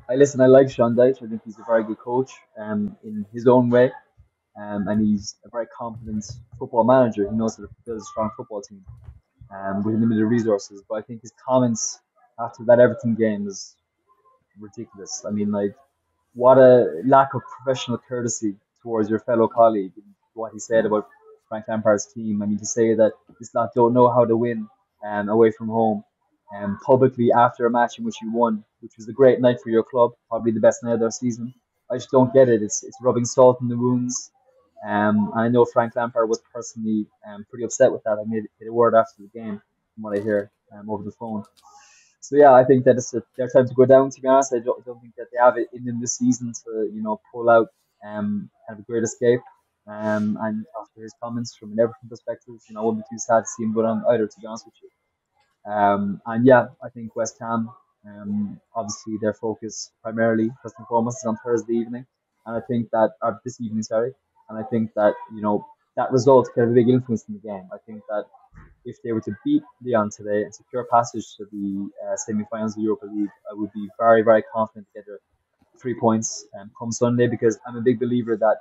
I like Sean Dyche. I think he's a very good coach in his own way. And he's a very competent football manager. He knows how to build a strong football team with limited resources. But I think his comments after that Everton game is ridiculous. I mean, like, what a lack of professional courtesy towards your fellow colleague. What he said about Frank Lampard's team. I mean, to say that this lot don't know how to win away from home publicly after a match in which you won, which was a great night for your club, probably the best night of their season. I just don't get it. It's rubbing salt in the wounds. And I know Frank Lampard was personally pretty upset with that. I made a word after the game, from what I hear over the phone. So yeah, I think that it's their time to go down. To be honest, I don't think that they have it in them this season to pull out kind of a great escape. And after his comments from an Everton perspective, I wouldn't be too sad to see him go down either. To be honest with you. And yeah, I think West Ham, obviously their focus primarily, first and foremost, is on Thursday evening, and I think that or this evening, sorry, and I think that that result can have a big influence in the game. I think that if they were to beat Lyon today and secure passage to the semi-finals of the Europa League, I would be very, very confident to get their 3 points come Sunday, because I'm a big believer that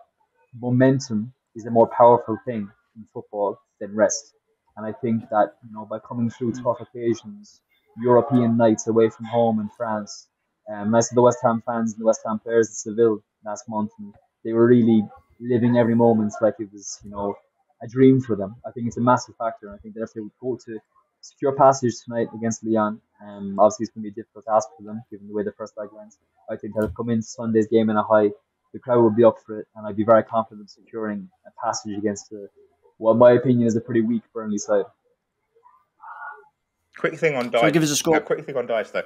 momentum is a more powerful thing in football than rest. And I think that by coming through tough occasions, European nights away from home in France, I saw the West Ham fans and the West Ham players at Seville last month, and they were really living every moment like it was a dream for them. I think it's a massive factor, and I think that if they would go to secure passage tonight against Lyon, obviously it's going to be a difficult task for them given the way the first leg went. I think that if come into Sunday's game in a high, the crowd would be up for it, and I'd be very confident securing a passage against what in my opinion is a pretty weak Burnley side. Quick thing on Dyche. So give us a score. Quick thing on Dyche, though.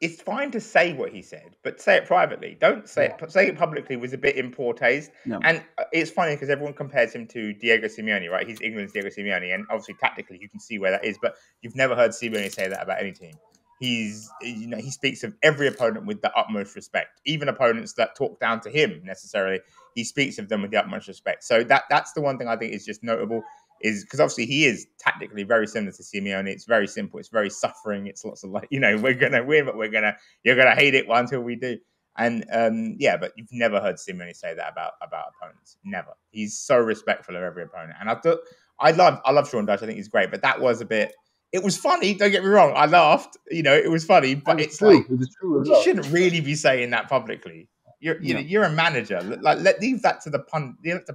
It's fine to say what he said, but say it privately. Don't say it. Say it publicly was a bit in poor taste. No. And it's funny because everyone compares him to Diego Simeone, right? He's England's Diego Simeone, and obviously tactically you can see where that is. But you've never heard Simeone say that about any team. He speaks of every opponent with the utmost respect, even opponents that talk down to him necessarily. He speaks of them with the utmost respect. So that's the one thing I think is just notable. Is because obviously he is tactically very similar to Simeone. It's very simple. It's very suffering. It's lots of we're gonna win, but you're gonna hate it until we do. And but you've never heard Simeone say that about opponents. Never. He's so respectful of every opponent. And I love Sean Dyche. I think he's great. But that was a bit. It was funny. Don't get me wrong. I laughed. It was funny. But it's true. It was true. You shouldn't really be saying that publicly. You're a manager. Leave that to the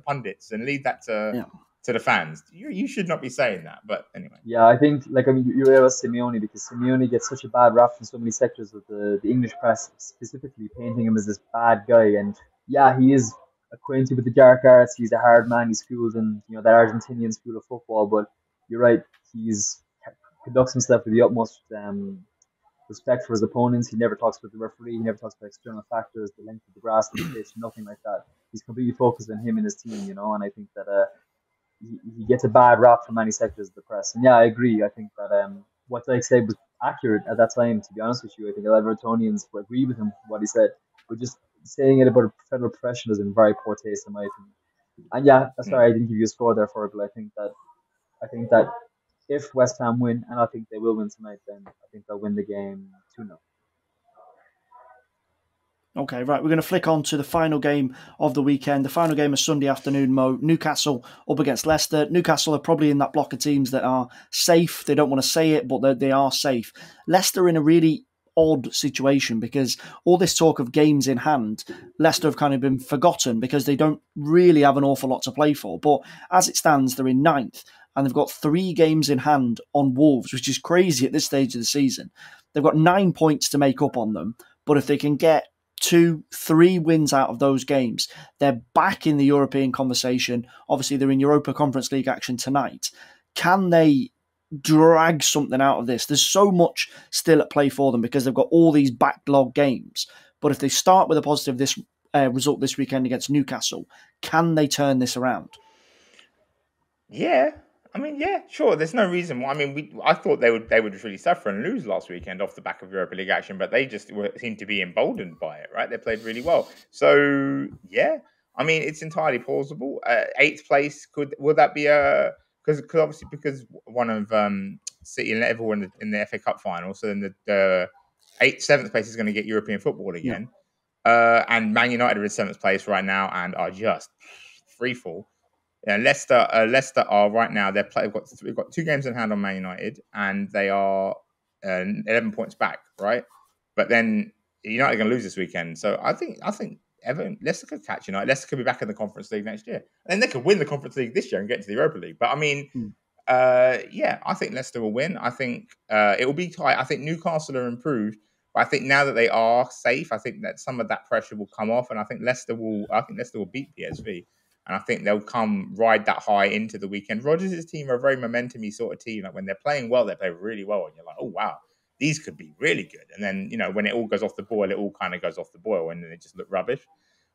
pundits and leave that to the fans. You should not be saying that, but anyway. Yeah, I think you read about Simeone because Simeone gets such a bad rap from so many sectors of the English press, specifically painting him as this bad guy. And yeah, he is acquainted with the dark arts. He's a hard man. He's schooled in that Argentinian school of football. But you're right, he's conducts himself with the utmost respect for his opponents. He never talks about the referee. He never talks about external factors, the length of the grass, the pitch, nothing like that. He's completely focused on him and his team. And I think that he gets a bad rap from many sectors of the press. And yeah, I agree. I think that what Dyche said was accurate at that time. To be honest with you, I think a lot of Evertonians would agree with him what he said. But just saying it about federal professionalism, very poor taste in my opinion. And yeah, sorry, I didn't give you a score there for it, but I think that if West Ham win, and I think they will win tonight, then I think they'll win the game 2-0. Okay, right. We're going to flick on to the final game of the weekend. The final game is Sunday afternoon, Mo. Newcastle up against Leicester. Newcastle are probably in that block of teams that are safe. They don't want to say it, but they are safe. Leicester in a really odd situation because all this talk of games in hand, Leicester have kind of been forgotten because they don't really have an awful lot to play for. But as it stands, they're in ninth and they've got 3 games in hand on Wolves, which is crazy at this stage of the season. They've got 9 points to make up on them, but if they can get 2-3 wins out of those games, they're back in the European conversation. Obviously, they're in Europa Conference League action tonight. Can they drag something out of this? There's so much still at play for them because they've got all these backlog games. But if they start with a positive result this weekend against Newcastle, can they turn this around? Yeah, I mean, yeah, sure. There's no reason why. I mean, I thought they would really suffer and lose last weekend off the back of Europa League action, but they just seemed to be emboldened by it, right? They played really well. So yeah, I mean, it's entirely plausible. 8th place would that be a because obviously because one of City and Liverpool in the FA Cup final, so then the 7th place is going to get European football again, and Man United are in 7th place right now and are just free fall. Yeah, Leicester are right now. They've got 2 games in hand on Man United, and they are 11 points back, right? But then United are going to lose this weekend, so I think Leicester could catch United. Leicester could be back in the Conference League next year, and then they could win the Conference League this year and get to the Europa League. But I mean, yeah, I think Leicester will win. I think it will be tight. I think Newcastle are improved, but I think now that they are safe, I think that some of that pressure will come off, and I think Leicester will beat PSV. And I think they'll ride that high into the weekend. Rodgers' team are a very momentum-y sort of team. Like when they're playing well, they play really well. And you're like, oh, wow, these could be really good. And then, when it all goes off the boil, it all kind of goes off the boil and then they just look rubbish.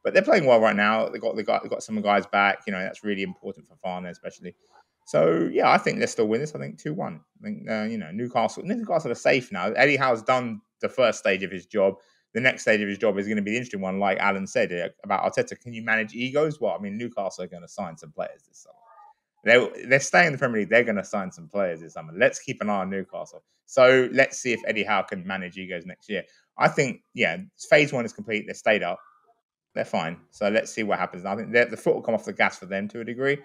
But they're playing well right now. They've got some guys back. That's really important for Farner especially. So, yeah, I think they'll still win this. I think 2-1. I think, Newcastle are safe now. Eddie Howe's done the first stage of his job. The next stage of his job is going to be the interesting one, like Alan said about Arteta. Can you manage egos? Well, I mean, Newcastle are going to sign some players this summer. They're staying in the Premier League. They're going to sign some players this summer. Let's keep an eye on Newcastle. So let's see if Eddie Howe can manage egos next year. I think, phase 1 is complete. They stayed up. They're fine. So let's see what happens. I think the foot will come off the gas for them to a degree.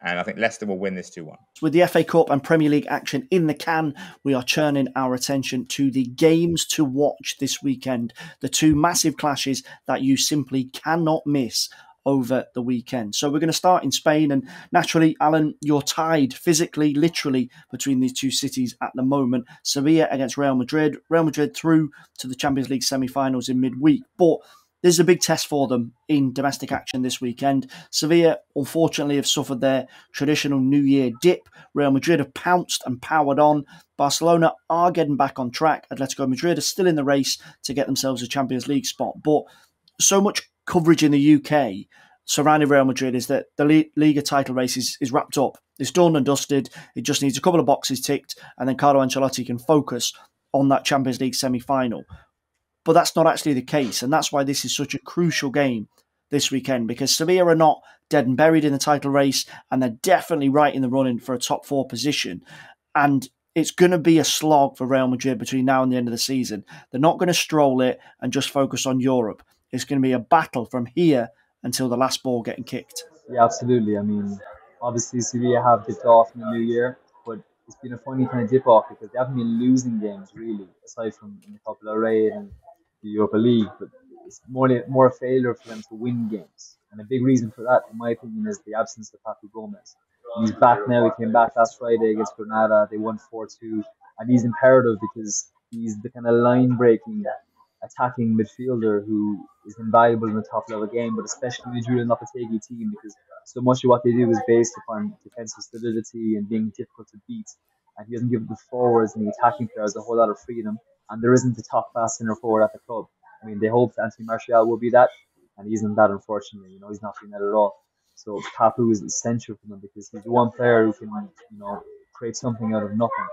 And I think Leicester will win this 2-1. With the FA Cup and Premier League action in the can, we are turning our attention to the games to watch this weekend. The 2 massive clashes that you simply cannot miss over the weekend. So we're going to start in Spain. And naturally, Alan, you're tied physically, literally, between these 2 cities at the moment. Sevilla against Real Madrid. Real Madrid through to the Champions League semi-finals in midweek. But there's a big test for them in domestic action this weekend. Sevilla, unfortunately, have suffered their traditional New Year dip. Real Madrid have pounced and powered on. Barcelona are getting back on track. Atletico Madrid are still in the race to get themselves a Champions League spot. But so much coverage in the UK surrounding Real Madrid is that the Liga title race is wrapped up. It's done and dusted. It just needs a couple of boxes ticked, and then Carlo Ancelotti can focus on that Champions League semi-final. But that's not actually the case, and that's why this is such a crucial game this weekend, because Sevilla are not dead and buried in the title race, and they're definitely right in the running for a top 4 position. And it's going to be a slog for Real Madrid between now and the end of the season. They're not going to stroll it and just focus on Europe. It's going to be a battle from here until the last ball getting kicked. Yeah, absolutely. I mean, obviously Sevilla have dipped off in the new year, but it's been a funny kind of dip off because they haven't been losing games really, aside from in the Copa del Rey and the Europa League. But it's more a failure for them to win games, and a big reason for that, in my opinion, is the absence of Papu Gomez. He's back now. He came back last Friday against Granada. They won 4-2, and he's imperative because he's the kind of line-breaking attacking midfielder who is invaluable in the top level game, but especially the Julian Lopetegui team, because so much of what they do is based upon defensive solidity and being difficult to beat. And he doesn't give the forwards and the attacking players a whole lot of freedom. And there isn't a top class center forward at the club. I mean, they hoped Anthony Martial will be that, and he isn't that, unfortunately. He's not being that at all. So Papu is essential for them because he's the one player who can, create something out of nothing.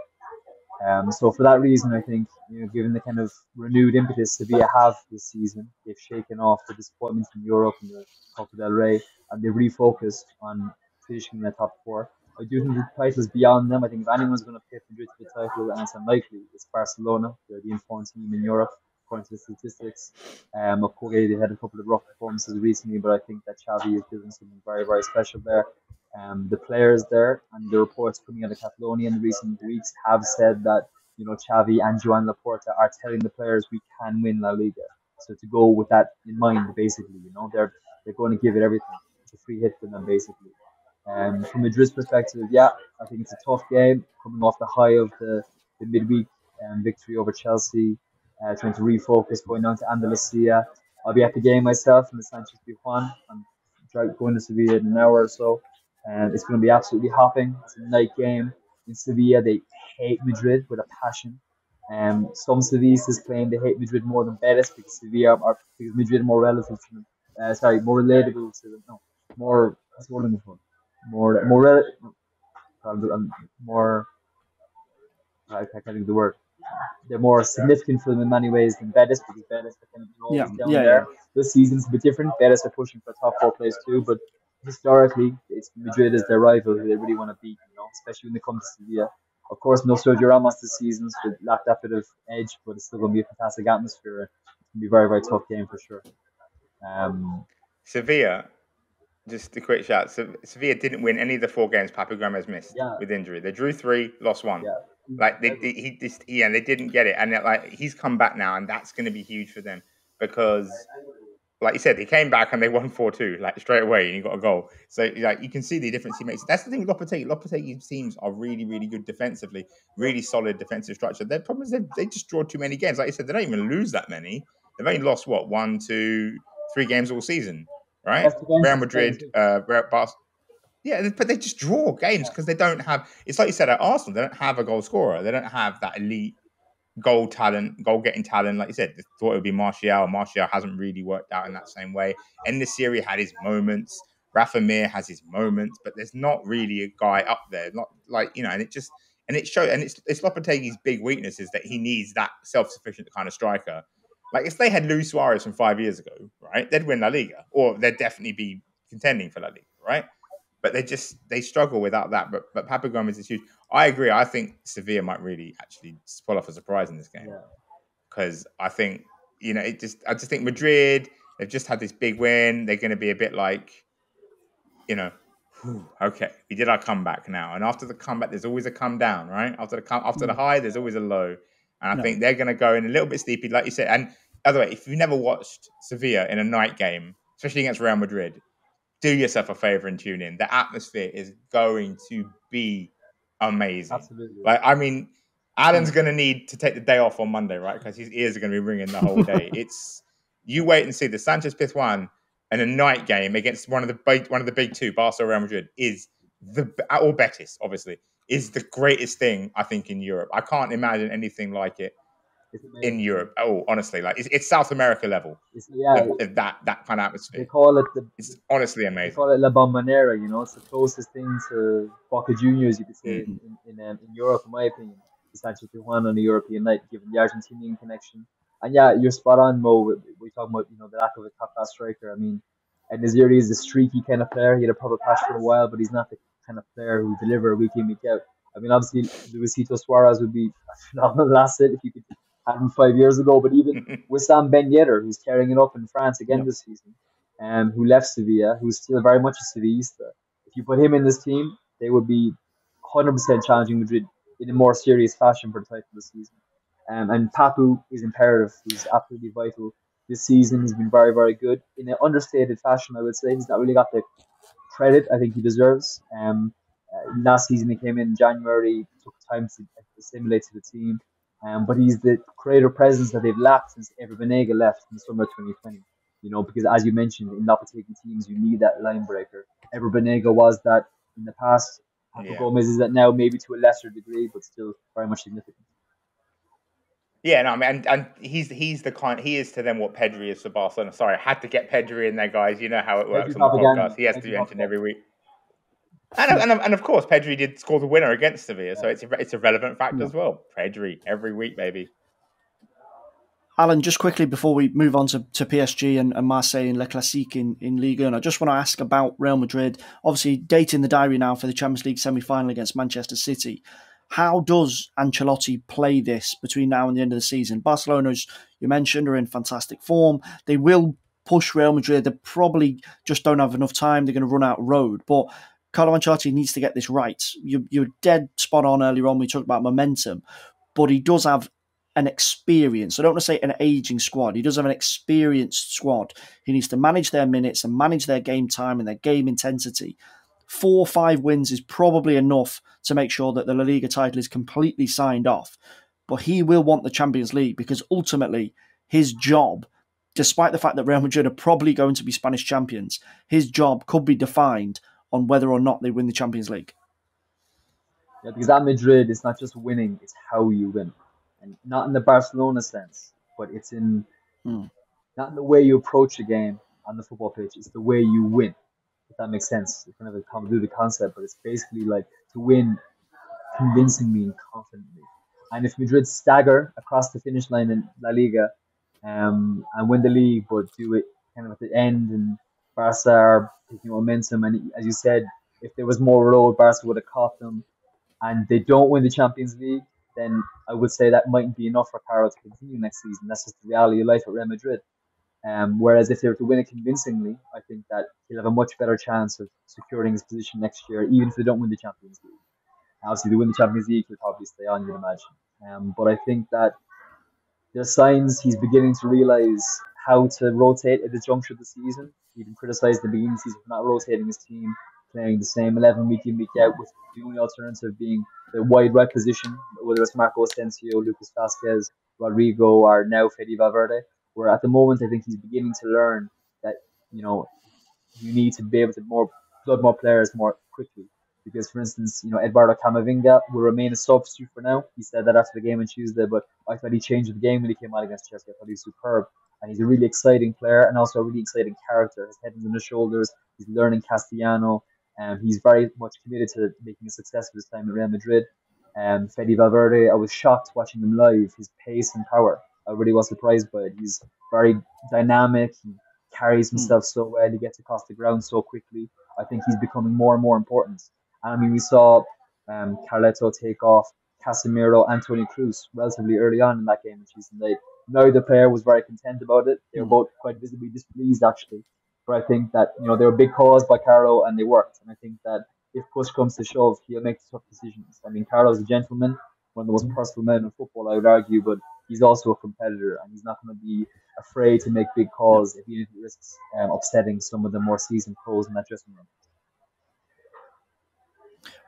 So for that reason, I think, given the kind of renewed impetus Sevilla have this season, they've shaken off the disappointments in Europe and the Copa del Rey, and they've refocused on finishing in the top four. I do think the title is beyond them. I think if anyone's going to pick Madrid to the title, and it's unlikely, it's Barcelona. They're the informed team in Europe, according to the statistics. Of course, they had a couple of rough performances recently, but I think that Xavi is doing something very, very special there. The players there and the reports coming out of Catalonia in recent weeks have said that Xavi and Joan Laporta are telling the players we can win La Liga. So to go with that in mind, basically, they're going to give it everything. It's a free hit for them, basically. From Madrid's perspective, yeah, I think it's a tough game coming off the high of the midweek victory over Chelsea, trying to refocus, going down to Andalusia. I'll be at the game myself in the Sanchez Pizjuan. I'm going to Sevilla in an hour or so. And it's going to be absolutely hopping. It's a night game in Sevilla. They hate Madrid with a passion. Some Sevillistas claim they hate Madrid more than Betis because because Madrid are more relative to them. More relatable to them. No, more. What's the word I'm looking for? More. I can't think of the word. They're more significant for them in many ways than Betis because Betis are kind of always down there. This season's a bit different. Betis are pushing for a top four place too, but historically, it's Madrid is their rival who they really want to beat. Especially when they come to Sevilla. Of course, no Sergio Ramos this season, so lacked that bit of edge, but it's still going to be a fantastic atmosphere. It's going to be a very, very tough game for sure. Sevilla, just a quick shout. Sevilla didn't win any of the 4 games Papu Gomez missed with injury. They drew 3, lost 1. Yeah. Like they didn't get it, and he's come back now, and that's going to be huge for them because, like you said, he came back and they won 4-2 like straight away, and he got a goal. So you can see the difference he makes. That's the thing with Lopetegui. Lopetegui's teams are really, really good defensively, really solid defensive structure. Their problem is they just draw too many games. Like you said, they don't even lose that many. They've only lost 1, 2, 3 games all season, right? Real Madrid, Barcelona. Yeah, but they just draw games because they don't have. It's like you said at Arsenal, they don't have a goal scorer. They don't have that elite goal getting talent. Like you said, they thought it would be Martial. Martial hasn't really worked out in that same way. En-Nesyri had his moments. Rafa Mir has his moments, but there's not really a guy up there. Not like and it's Lopetegui's big weakness is that he needs that self-sufficient kind of striker. Like if they had Luis Suarez from 5 years ago, right, they'd win La Liga, or they'd definitely be contending for La Liga, right? But they struggle without that. But Papu Gomez is huge. I agree. I think Sevilla might really actually pull off a surprise in this game because I think I just think Madrid, they've just had this big win. They're going to be a bit like okay, we did our comeback now, and after the comeback, there's always a come down, right? After the high, there's always a low, and I think they're going to go in a little bit steepy, like you said. And by the way, if you've never watched Sevilla in a night game, especially against Real Madrid, do yourself a favor and tune in. The atmosphere is going to be amazing. Absolutely. Like, I mean, Alan's going to need to take the day off on Monday, right? Because his ears are going to be ringing the whole day. You wait and see the Sanchez Pizjuan and a night game against one of the big 2, Barca or Real Madrid, or Betis, obviously, is the greatest thing I think in Europe. I can't imagine anything like it in Europe. Oh, honestly, like it's South America level. Of that kind of atmosphere. They call it it's honestly amazing. They call it La Bombonera. It's the closest thing to Boca Juniors you could say in Europe, in my opinion. The Sanchez Pizjuan on a European night, given the Argentinian connection. And yeah, you're spot on, Mo. We talk about the lack of a top class striker. I mean, and Naziri is a streaky kind of player. He had a proper patch for a while, but he's not the kind of player who deliver week in, week out. I mean, obviously, Luisito Suarez would be a phenomenal asset if you could have him 5 years ago. But even Wissam Ben Yedder, who's carrying it up in France again this season, who left Sevilla, who's still very much a Sevillista. If you put him in this team, they would be 100% challenging Madrid in a more serious fashion for the title this season. And Papu is imperative. He's absolutely vital. This season he's been very, very good. In an understated fashion, I would say. He's not really got the credit I think he deserves. Last season he came in January, took time to assimilate to the team. But he's the creative presence that they've lacked since Ever Banega left in the summer of 2020. Because as you mentioned, in Lopetegui teams, you need that line breaker. Ever Banega was that in the past. Papu Gomez is that now, maybe to a lesser degree, but still very much significant. Yeah, no, I mean, and he's the kind. He is to them what Pedri is for Barcelona. Sorry, I had to get Pedri in there, guys. You know how it works on the podcast. He has to be mentioned every week. And of course, Pedri did score the winner against Sevilla, so it's a relevant fact as well. Pedri every week, baby. Alan, just quickly before we move on to PSG and Marseille and Le Classique in Liga, and I just want to ask about Real Madrid. Obviously, dating the diary now for the Champions League semi-final against Manchester City. How does Ancelotti play this between now and the end of the season? Barcelona, as you mentioned, are in fantastic form. They will push Real Madrid. They probably just don't have enough time. They're going to run out of road. But Carlo Ancelotti needs to get this right. You're dead spot on earlier on. We talked about momentum, but he does have an experience. I don't want to say an aging squad. He does have an experienced squad. He needs to manage their minutes and manage their game time and their game intensity. 4 or 5 wins is probably enough to make sure that the La Liga title is completely signed off. But he will want the Champions League because ultimately his job, despite the fact that Real Madrid are probably going to be Spanish champions, his job could be defined on whether or not they win the Champions League. Yeah, because at Madrid, it's not just winning; it's how you win, and not in the Barcelona sense, but it's in not in the way you approach a game on the football pitch. It's the way you win. If that makes sense, it's kind of a convoluted concept, but it's basically like to win convincingly and confidently. And if Madrid stagger across the finish line in La Liga, and win the league, but do it kind of at the end, and Barca are picking momentum, and as you said, if there was more road, Barca would have caught them, and they don't win the Champions League, then I would say that mightn't be enough for Carlo to continue next season. That's just the reality of life at Real Madrid. Whereas if they were to win it convincingly, I think that he'll have a much better chance of securing his position next year, even if they don't win the Champions League. Obviously, they win the Champions League, he'll probably stay on, you'd imagine. But I think that there's signs he's beginning to realise how to rotate at the juncture of the season. He been criticised at the beginning of the season for not rotating his team, playing the same 11 week in, week out, with the only alternative being the wide right position, whether it's Marco Asensio, Lucas Vasquez, Rodrigo, or now Fede Valverde. Where at the moment, I think he's beginning to learn that, you know, you need to be able to flood more players more quickly. Because, for instance, Eduardo Camavinga will remain a substitute for now. He said that after the game on Tuesday, but I thought he changed the game when he came out against Chelsea. I thought he was superb. And he's a really exciting player and also a really exciting character. His head is on his shoulders. He's learning Castellano. And he's very much committed to making a success of his time at Real Madrid. Fede Valverde, I was shocked watching him live. His pace and power, I really was surprised by it. He's very dynamic. He carries himself so well. He gets across the ground so quickly. I think he's becoming more and more important. And I mean, we saw Carleto take off Casemiro and Toni Kroos relatively early on in that game on Tuesday night. Neither player was very content about it. They were both quite visibly displeased, actually. But I think that they were big calls by Carlo and they worked. And I think that if push comes to shove, he'll make tough decisions. I mean, Carlo's a gentleman, one of the most personal men in football, I would argue, but he's also a competitor, and he's not going to be afraid to make big calls if he risks upsetting some of the more seasoned pros in that dressing room.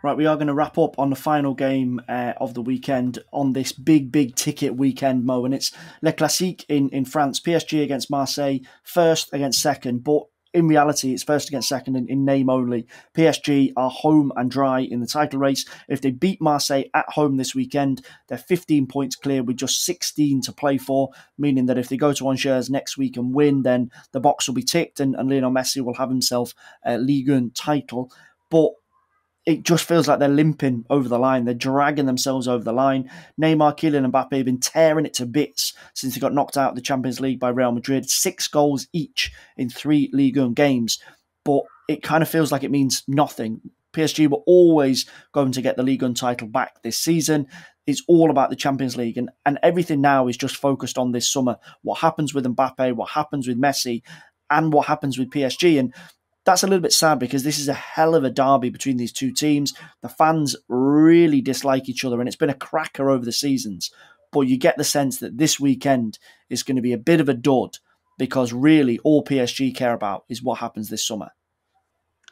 Right, we are going to wrap up on the final game of the weekend on this big ticket weekend, Mo, and it's Le Classique in France. PSG against Marseille, first against second, but in reality, it's first against second in name only. PSG are home and dry in the title race. If they beat Marseille at home this weekend, they're 15 points clear with just 16 to play for, meaning that if they go to Angers next week and win, then the box will be ticked and Lionel Messi will have himself a Liga title. But it just feels like they're limping over the line. They're dragging themselves over the line. Neymar, Kylian Mbappe have been tearing it to bits since they got knocked out of the Champions League by Real Madrid. 6 goals each in 3 Ligue 1 games. But it kind of feels like it means nothing. PSG were always going to get the Ligue 1 title back this season. It's all about the Champions League. And everything now is just focused on this summer. What happens with Mbappe, what happens with Messi, and what happens with PSG. And that's a little bit sad because this is a hell of a derby between these two teams. The fans really dislike each other and it's been a cracker over the seasons. But you get the sense that this weekend is going to be a bit of a dud because really all PSG care about is what happens this summer.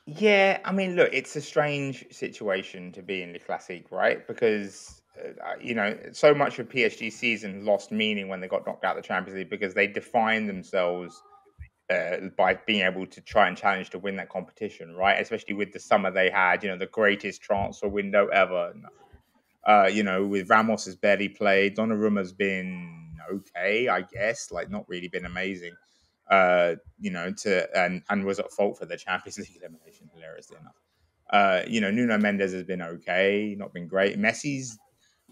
Yeah, I mean, look, it's a strange situation to be in the Classique, right? Because, so much of PSG season lost meaning when they got knocked out of the Champions League because they defined themselves by being able to try and challenge to win that competition, right? Especially with the summer they had, the greatest transfer window ever. With Ramos has barely played. Donnarumma's been okay, I guess, like not really been amazing. And was at fault for the Champions League elimination, hilariously enough. Nuno Mendes has been okay, not been great. Messi's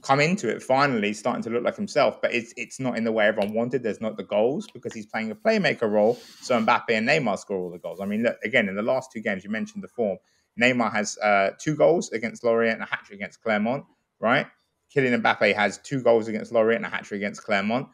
come into it finally, starting to look like himself, but it's not in the way everyone wanted. There's not the goals because he's playing a playmaker role. So Mbappe and Neymar score all the goals. I mean, look, again, in the last 2 games, you mentioned the form. Neymar has 2 goals against Lorient and a hat-trick against Clermont, right? Kylian Mbappe has 2 goals against Lorient and a hat-trick against Clermont.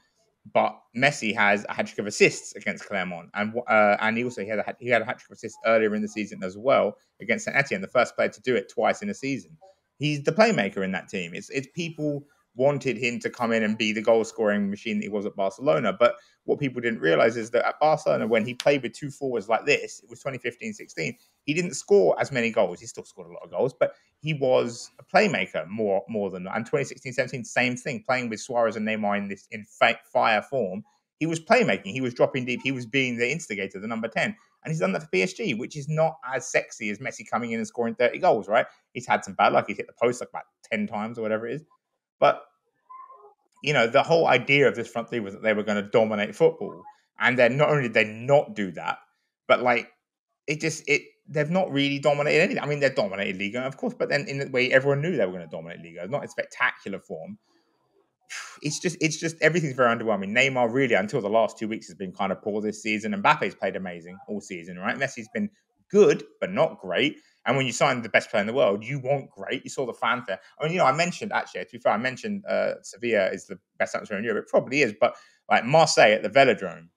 But Messi has a hat-trick of assists against Clermont, and he also had a hat-trick of assists earlier in the season as well against St Etienne, the first player to do it twice in a season. He's the playmaker in that team. It's people wanted him to come in and be the goal-scoring machine that he was at Barcelona. But what people didn't realize is that at Barcelona, when he played with 2 forwards like this, it was 2015-16, he didn't score as many goals. He still scored a lot of goals, but he was a playmaker more than that. And 2016-17, same thing, playing with Suarez and Neymar in fire form. He was playmaking. He was dropping deep. He was being the instigator, the number 10. And he's done that for PSG, which is not as sexy as Messi coming in and scoring 30 goals, right? He's had some bad luck. He's hit the post like about 10 times or whatever it is. But, the whole idea of this front three was that they were going to dominate football. And then not only did they not do that, but they've not really dominated anything. I mean, they've dominated Liga, of course, but then in the way everyone knew they were going to dominate Liga, not in spectacular form. It's just everything's very underwhelming. Neymar really, until the last 2 weeks, has been kind of poor this season. Mbappe's played amazing all season, right? Messi's been good, but not great. And when you sign the best player in the world, you want great. You saw the fanfare. I mean, I mentioned, actually, to be fair, Sevilla is the best atmosphere in Europe. It probably is, but like Marseille at the Velodrome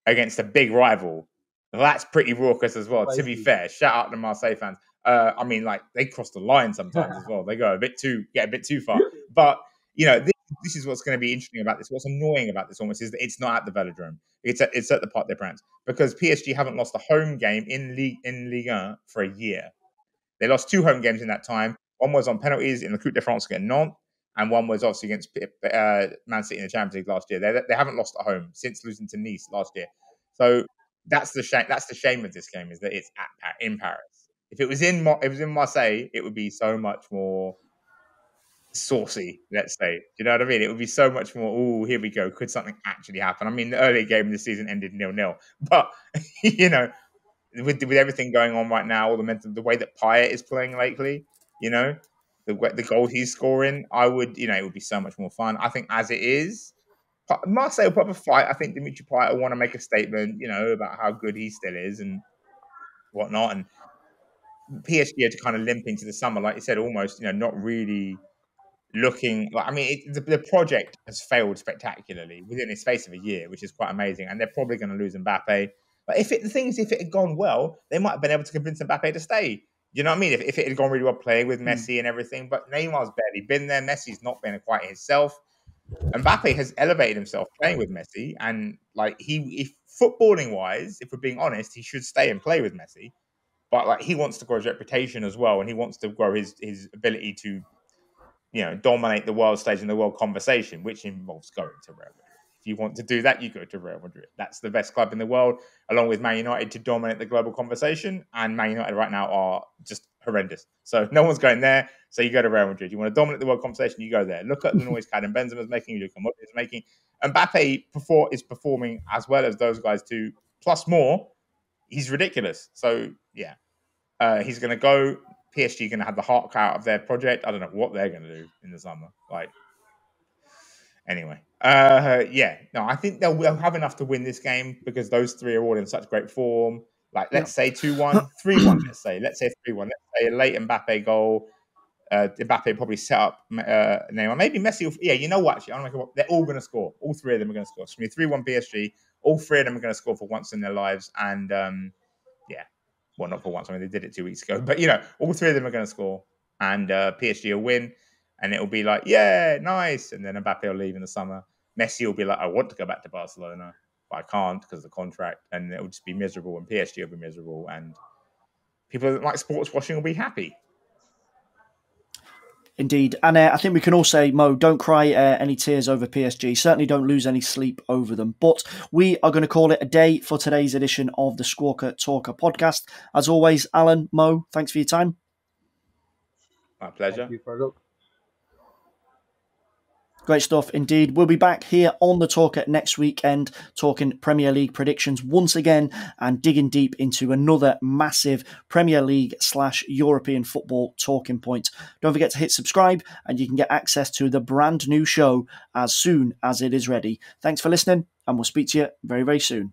against a big rival, that's pretty raucous as well. To be fair, shout out to Marseille fans. I mean, like, they cross the line sometimes as well. They get a bit too far. But, this is what's going to be interesting about this. What's annoying about this almost is that it's not at the Velodrome. It's at the Parc des Princes, because PSG haven't lost a home game in Liga for a year. They lost 2 home games in that time. One was on penalties in the Coupe de France against Nantes, and one was obviously against Man City in the Champions League last year. They haven't lost at home since losing to Nice last year. So that's the shame. That's the shame of this game, is that it's in Paris. If it was in Marseille, it would be so much more saucy, let's say. Do you know what I mean? It would be so much more, oh, here we go. Could something actually happen? I mean, the early game of the season ended 0-0. But, with everything going on right now, all the way that Payet is playing lately, the goal he's scoring, it would be so much more fun. I think as it is, Marseille will probably fight. I think Dimitri Payet will want to make a statement, about how good he still is and whatnot. And PSG had to kind of limp into the summer, like you said, almost, not really looking like. I mean, the project has failed spectacularly within the space of a year, which is quite amazing. And they're probably going to lose Mbappe. But if it had gone well, they might have been able to convince Mbappe to stay. You know what I mean? If it had gone really well playing with Messi and everything. But Neymar's barely been there. Messi's not been quite himself. Mbappe has elevated himself playing with Messi. And if footballing wise, if we're being honest, he should stay and play with Messi. But he wants to grow his reputation as well, and he wants to grow his ability to dominate the world stage and the world conversation, which involves going to Real Madrid. If you want to do that, you go to Real Madrid. That's the best club in the world, along with Man United, to dominate the global conversation. And Man United right now are just horrendous. So no one's going there. So you go to Real Madrid. You want to dominate the world conversation, you go there. Look at the noise Karim Benzema's making, look at what he's making. Mbappe is performing as well as those guys too, plus more. He's ridiculous. So yeah, he's going to go. PSG going to have the heart cut out of their project. I don't know what they're going to do in the summer. Anyway, I think they'll have enough to win this game, because those 3 are all in such great form. Let's say 2-1, 3-1. Let's say 3-1. Let's say a late Mbappe goal. Mbappe probably set up Neymar. Maybe Messi. You know what? Actually, they're all going to score. All 3 of them are going to score. It's going to be 3-1 PSG. All 3 of them are going to score for once in their lives. And well, not for once. I mean, they did it 2 weeks ago. But, all 3 of them are going to score. And PSG will win. And it'll be like, yeah, nice. And then Mbappe will leave in the summer. Messi will be like, I want to go back to Barcelona, but I can't because of the contract. And it'll just be miserable. And PSG will be miserable. And people that like sports washing will be happy. Indeed. And I think we can all say, Mo, don't cry any tears over PSG. Certainly don't lose any sleep over them. But we are going to call it a day for today's edition of the Squawka Talker podcast. As always, Alan, Mo, thanks for your time. My pleasure. Thank you, Feargal. Great stuff indeed. We'll be back here on the Talker next weekend talking Premier League predictions once again and digging deep into another massive Premier League / European football talking point. Don't forget to hit subscribe and you can get access to the brand new show as soon as it is ready. Thanks for listening and we'll speak to you very, very soon.